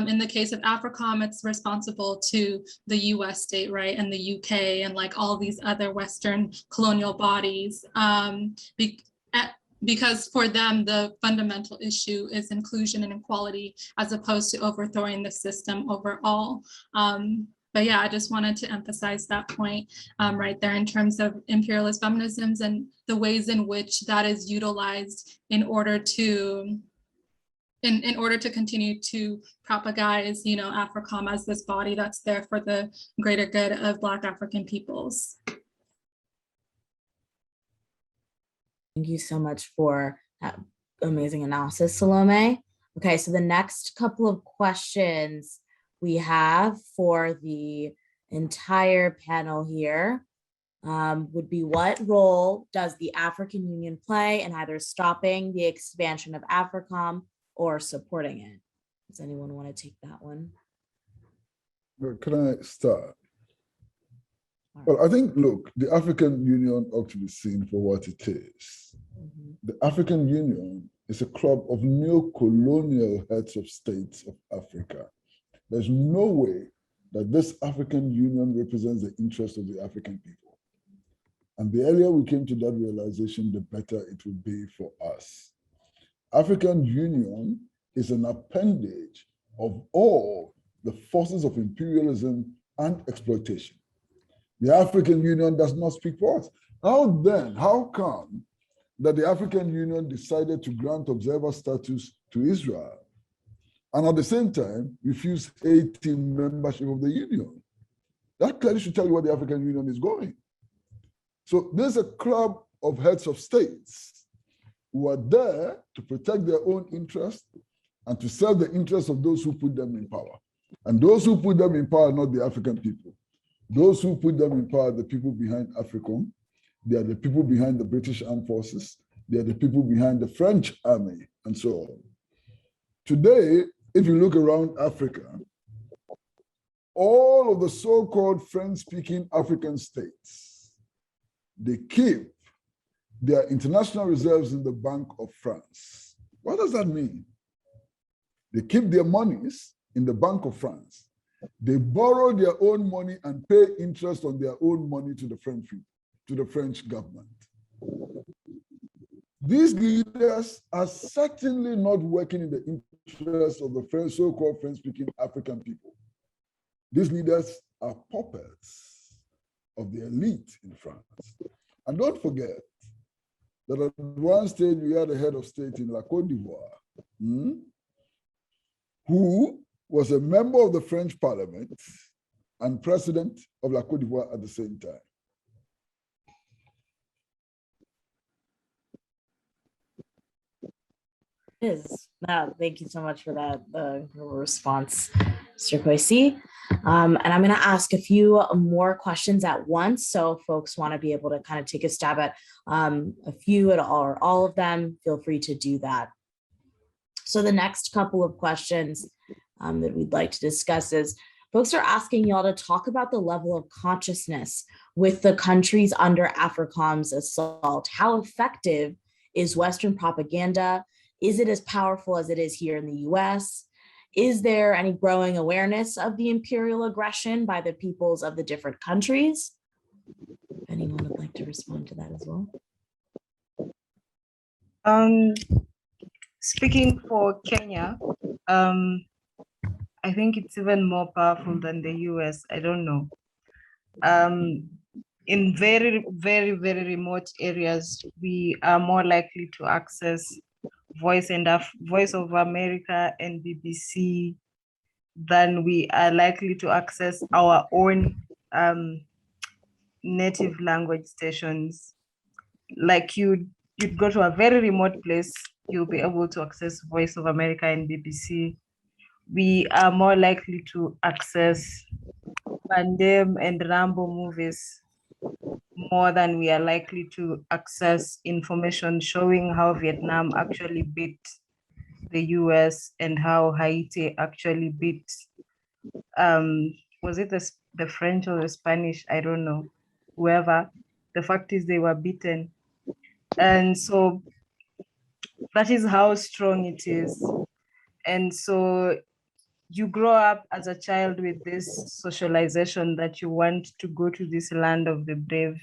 In the case of Africom, it's responsible to the US state, right? And the UK and like all these other Western colonial bodies. Because for them, the fundamental issue is inclusion and equality as opposed to overthrowing the system overall. But But yeah, I just wanted to emphasize that point right there in terms of imperialist feminisms and the ways in which that is utilized in order to continue to propagize, Africom as this body that's there for the greater good of Black African peoples. Thank you so much for that amazing analysis, Salome. Okay, so the next couple of questions we have for the entire panel here would be, what role does the African Union play in either stopping the expansion of Africom or supporting it? Does anyone want to take that one? Can I start? Well, I think, look, the African Union ought to be seen for what it is. The African Union is a club of neo-colonial heads of states of Africa. There's no way that this African Union represents the interests of the African people. And the earlier we came to that realization, the better it would be for us. African Union is an appendage of all the forces of imperialism and exploitation. The African Union does not speak for us. How come that the African Union decided to grant observer status to Israel and at the same time refuse Haiti membership of the Union? That clearly should tell you where the African Union is going. So there's a club of heads of states who are there to protect their own interests and to serve the interests of those who put them in power. And those who put them in power are not the African people. Those who put them in power are the people behind Africom. They are the people behind the British Armed Forces. They are the people behind the French army, and so on. Today, if you look around Africa, all of the so-called French-speaking African states, they keep their international reserves in the Bank of France. What does that mean? They keep their monies in the Bank of France. They borrow their own money and pay interest on their own money to the French government. These leaders are certainly not working in the interest of the so-called French-speaking African people. These leaders are puppets of the elite in France. And don't forget that at one stage we had a head of state in La Côte d'Ivoire, who was a member of the French Parliament and president of La Côte d'Ivoire at the same time. Thank you so much for that response, Mr. Quasi. And I'm going to ask a few more questions at once. So if folks want to be able to kind of take a stab at a few or all of them, feel free to do that. So the next couple of questions that we'd like to discuss is, folks are asking y'all to talk about the level of consciousness with the countries under Africom's assault. How effective is Western propaganda? Is it as powerful as it is here in the US? Is there any growing awareness of the imperial aggression by the peoples of the different countries? If anyone would like to respond to that as well. Speaking for Kenya, I think it's even more powerful than the US. I don't know. In very, very, very remote areas, we are more likely to access Voice of America and BBC than we are likely to access our own native language stations. Like you'd go to a very remote place, you'll be able to access Voice of America and BBC. We are more likely to access Pandem and Rambo movies more than we are likely to access information showing how Vietnam actually beat the US and how Haiti actually beat, was it the French or the Spanish? I don't know, whoever. The fact is they were beaten. And so that is how strong it is. And so you grow up as a child with this socialization that you want to go to this land of the brave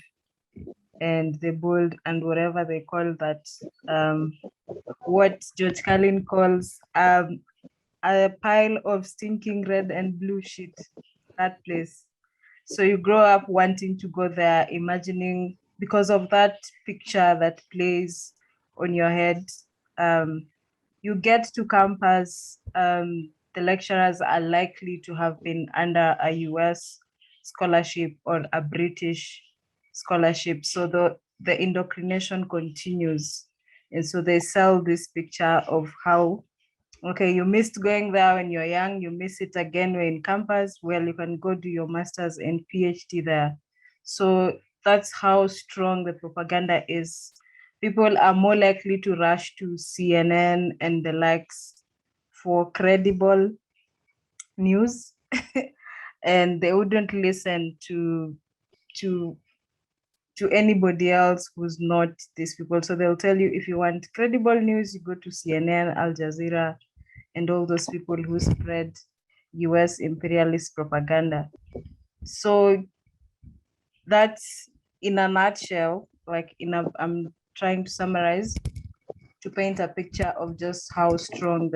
and the bold and whatever they call that, what George Carlin calls a pile of stinking red and blue shit. that place. So you grow up wanting to go there, imagining, because of that picture that plays on your head, you get to campus, the lecturers are likely to have been under a US scholarship or a British scholarship. So the indoctrination continues. And so they sell this picture of how, okay, you missed going there when you're young, you miss it again when in campus, well, you can go do your master's and PhD there. So that's how strong the propaganda is. People are more likely to rush to CNN and the likes for credible news, and they wouldn't listen to anybody else who's not these people. So they'll tell you, if you want credible news, you go to CNN, Al Jazeera, and all those people who spread US imperialist propaganda. So that's, in a nutshell, like I'm trying to summarize to paint a picture of just how strong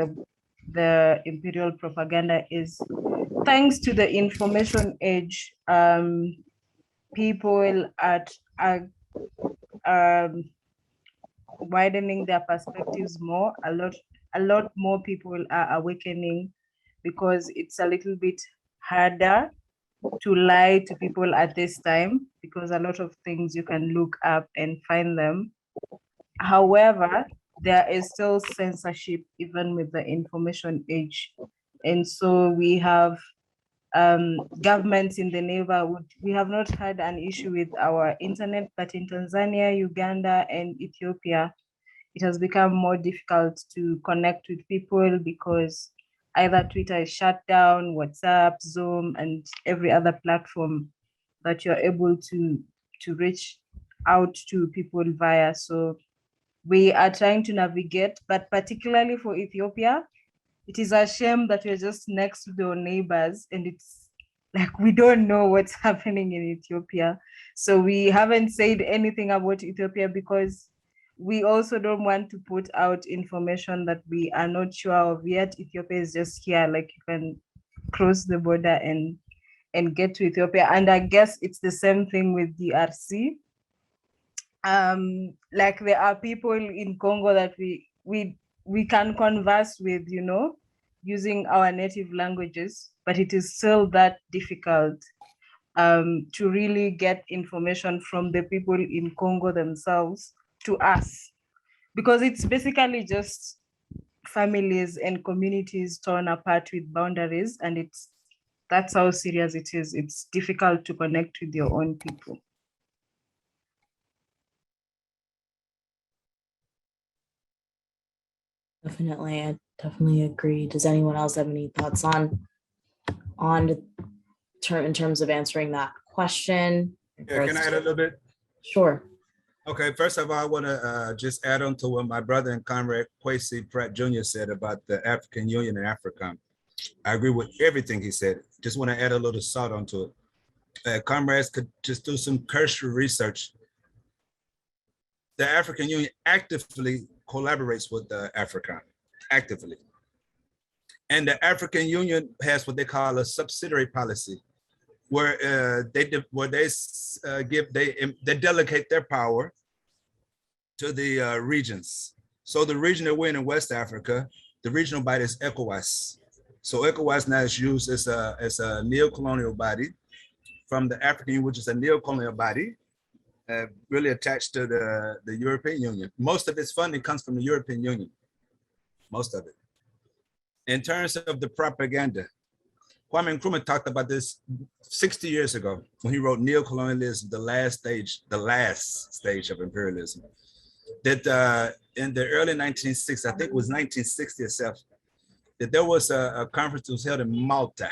the imperial propaganda is. Thanks to the information age, people are widening their perspectives more. A lot more people are awakening, because it's a little bit harder to lie to people at this time, because a lot of things you can look up and find them. However, there is still censorship even with the information age. And so we have governments in the neighborhood. We have not had an issue with our internet, but in Tanzania, Uganda, and Ethiopia, it has become more difficult to connect with people, because either Twitter is shut down, WhatsApp, Zoom, and every other platform that you're able to reach out to people via. So we are trying to navigate, but particularly for Ethiopia, it is a shame that we're just next to our neighbors, and it's like we don't know what's happening in Ethiopia. So we haven't said anything about Ethiopia, because we also don't want to put out information that we are not sure of yet. Ethiopia is just here, like you can cross the border and get to Ethiopia. And I guess it's the same thing with DRC. Like there are people in Congo that we can converse with, you know, using our native languages, but it is still that difficult to really get information from the people in Congo themselves to us, because it's basically just families and communities torn apart with boundaries, and that's how serious it is. It's difficult to connect with your own people. Definitely, I definitely agree. Does anyone else have any thoughts on in terms of answering that question? Yeah, can I add a little bit? Sure. Okay, first of all, I want to just add on to what my brother and comrade Quasi Pratt Jr. said about the African Union and Africom. I agree with everything he said. Just want to add a little salt onto it. Comrades could just do some cursory research. The African Union actively collaborates with the Africom, actively. And the African Union has what they call a subsidiary policy, where they delegate their power to the regions. So the region that we're in West Africa, the regional body is ECOWAS. So ECOWAS now is used as a neo-colonial body from the African Union, which is a neo-colonial body, really attached to the European Union. Most of its funding comes from the European Union, most of it. In terms of the propaganda, Kwame Nkrumah talked about this 60 years ago when he wrote Neocolonialism, the last stage of imperialism. That in the early 1960s, I think it was 1960 itself, that there was a conference that was held in Malta,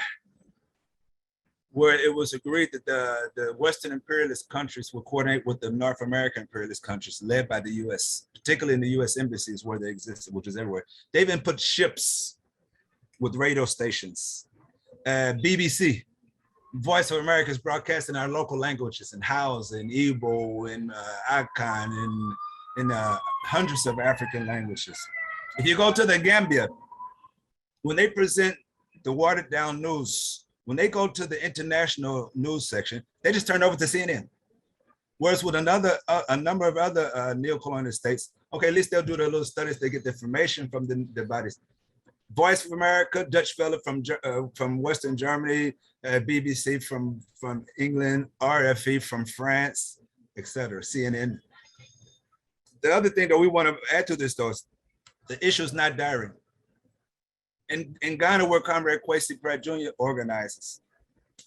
where it was agreed that the Western imperialist countries would coordinate with the North American imperialist countries led by the US, particularly in the US embassies where they existed, which is everywhere. They even put ships with radio stations. BBC, Voice of America is broadcast in our local languages, in Hausa, in Igbo, in Akan, in hundreds of African languages. If you go to the Gambia, when they present the watered down news when they go to the international news section, they just turn over to CNN. Whereas with a number of other neocolonial states, okay, at least they'll do their little studies. They get the information from the bodies. Voice of America, Dutch Welle from Western Germany, BBC from England, RFE from France, etc. CNN. The other thing that we want to add to this, though, is the issue is not dire. In Ghana, where Comrade Quasi Pratt Jr. organizes,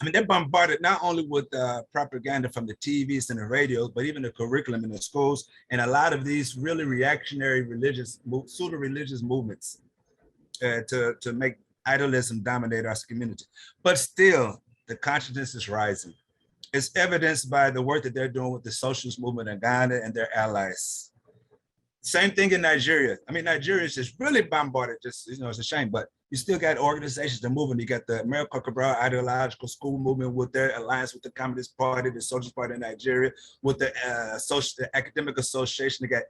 I mean, they're bombarded not only with propaganda from the TVs and the radios, but even the curriculum in the schools, and a lot of these really reactionary pseudo-religious movements to make idolism dominate our community. But still, the consciousness is rising. It's evidenced by the work that they're doing with the socialist movement in Ghana and their allies. Same thing in Nigeria. I mean, Nigeria is just really bombarded. Just, you know, it's a shame, but you still got organizations that are moving. You got the American Cabral Ideological School Movement with their alliance with the Communist Party, the Socialist Party in Nigeria, with the Academic Association. They got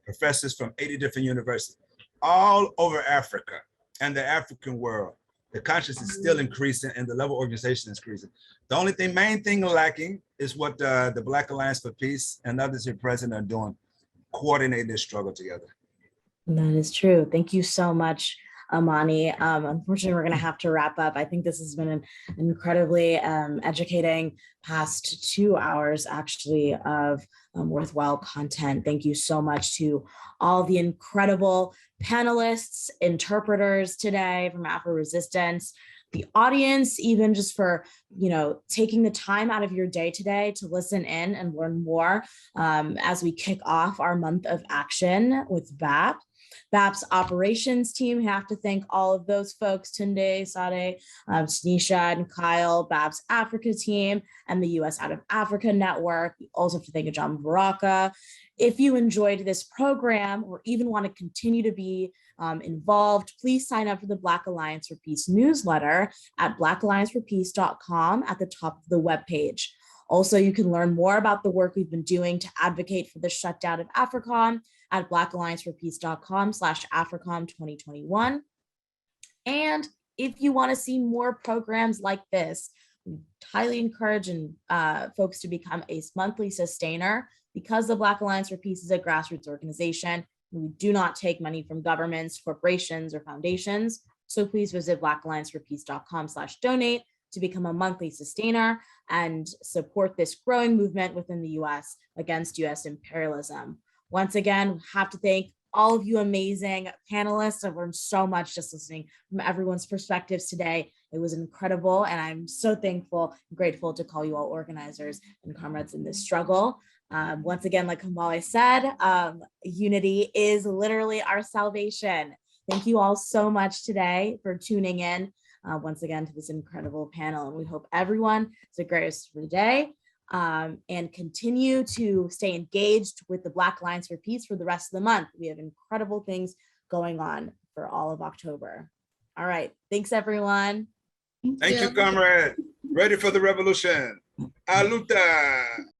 professors from 80 different universities all over Africa and the African world. The consciousness is still increasing and the level of organization is increasing. The main thing lacking is what the Black Alliance for Peace and others here present are doing, coordinate this struggle together. That is true. Thank you so much, Amani. Unfortunately, we're going to have to wrap up. I think this has been an incredibly educating past 2 hours, actually, of worthwhile content. Thank you so much to all the incredible panelists, interpreters today from Afro-Resistance, the audience, even just for, you know, taking the time out of your day today to listen in and learn more as we kick off our month of action with BAP. BAP's operations team, have to thank all of those folks, Tunde, Sade, Tanisha, and Kyle, BAP's Africa team, and the US Out of Africa Network. We also have to thank John Baraka. If you enjoyed this program or even want to continue to be involved, please sign up for the Black Alliance for Peace newsletter at blackallianceforpeace.com at the top of the webpage. Also, you can learn more about the work we've been doing to advocate for the shutdown of Africom at blackallianceforpeace.com/Africom 2021. And if you want to see more programs like this, we highly encourage folks to become a monthly sustainer. Because the Black Alliance for Peace is a grassroots organization, we do not take money from governments, corporations, or foundations. So please visit blackallianceforpeace.com/donate to become a monthly sustainer and support this growing movement within the US against US imperialism. Once again, have to thank all of you amazing panelists. I've learned so much just listening from everyone's perspectives today. It was incredible, and I'm so thankful and grateful to call you all organizers and comrades in this struggle. Once again, like Kamali said, unity is literally our salvation. Thank you all so much today for tuning in once again to this incredible panel, and we hope everyone has a great rest of the day and continue to stay engaged with the Black Alliance for Peace for the rest of the month. We have incredible things going on for all of October. All right, thanks everyone. Thank you, comrade. Ready for the revolution. Aluta.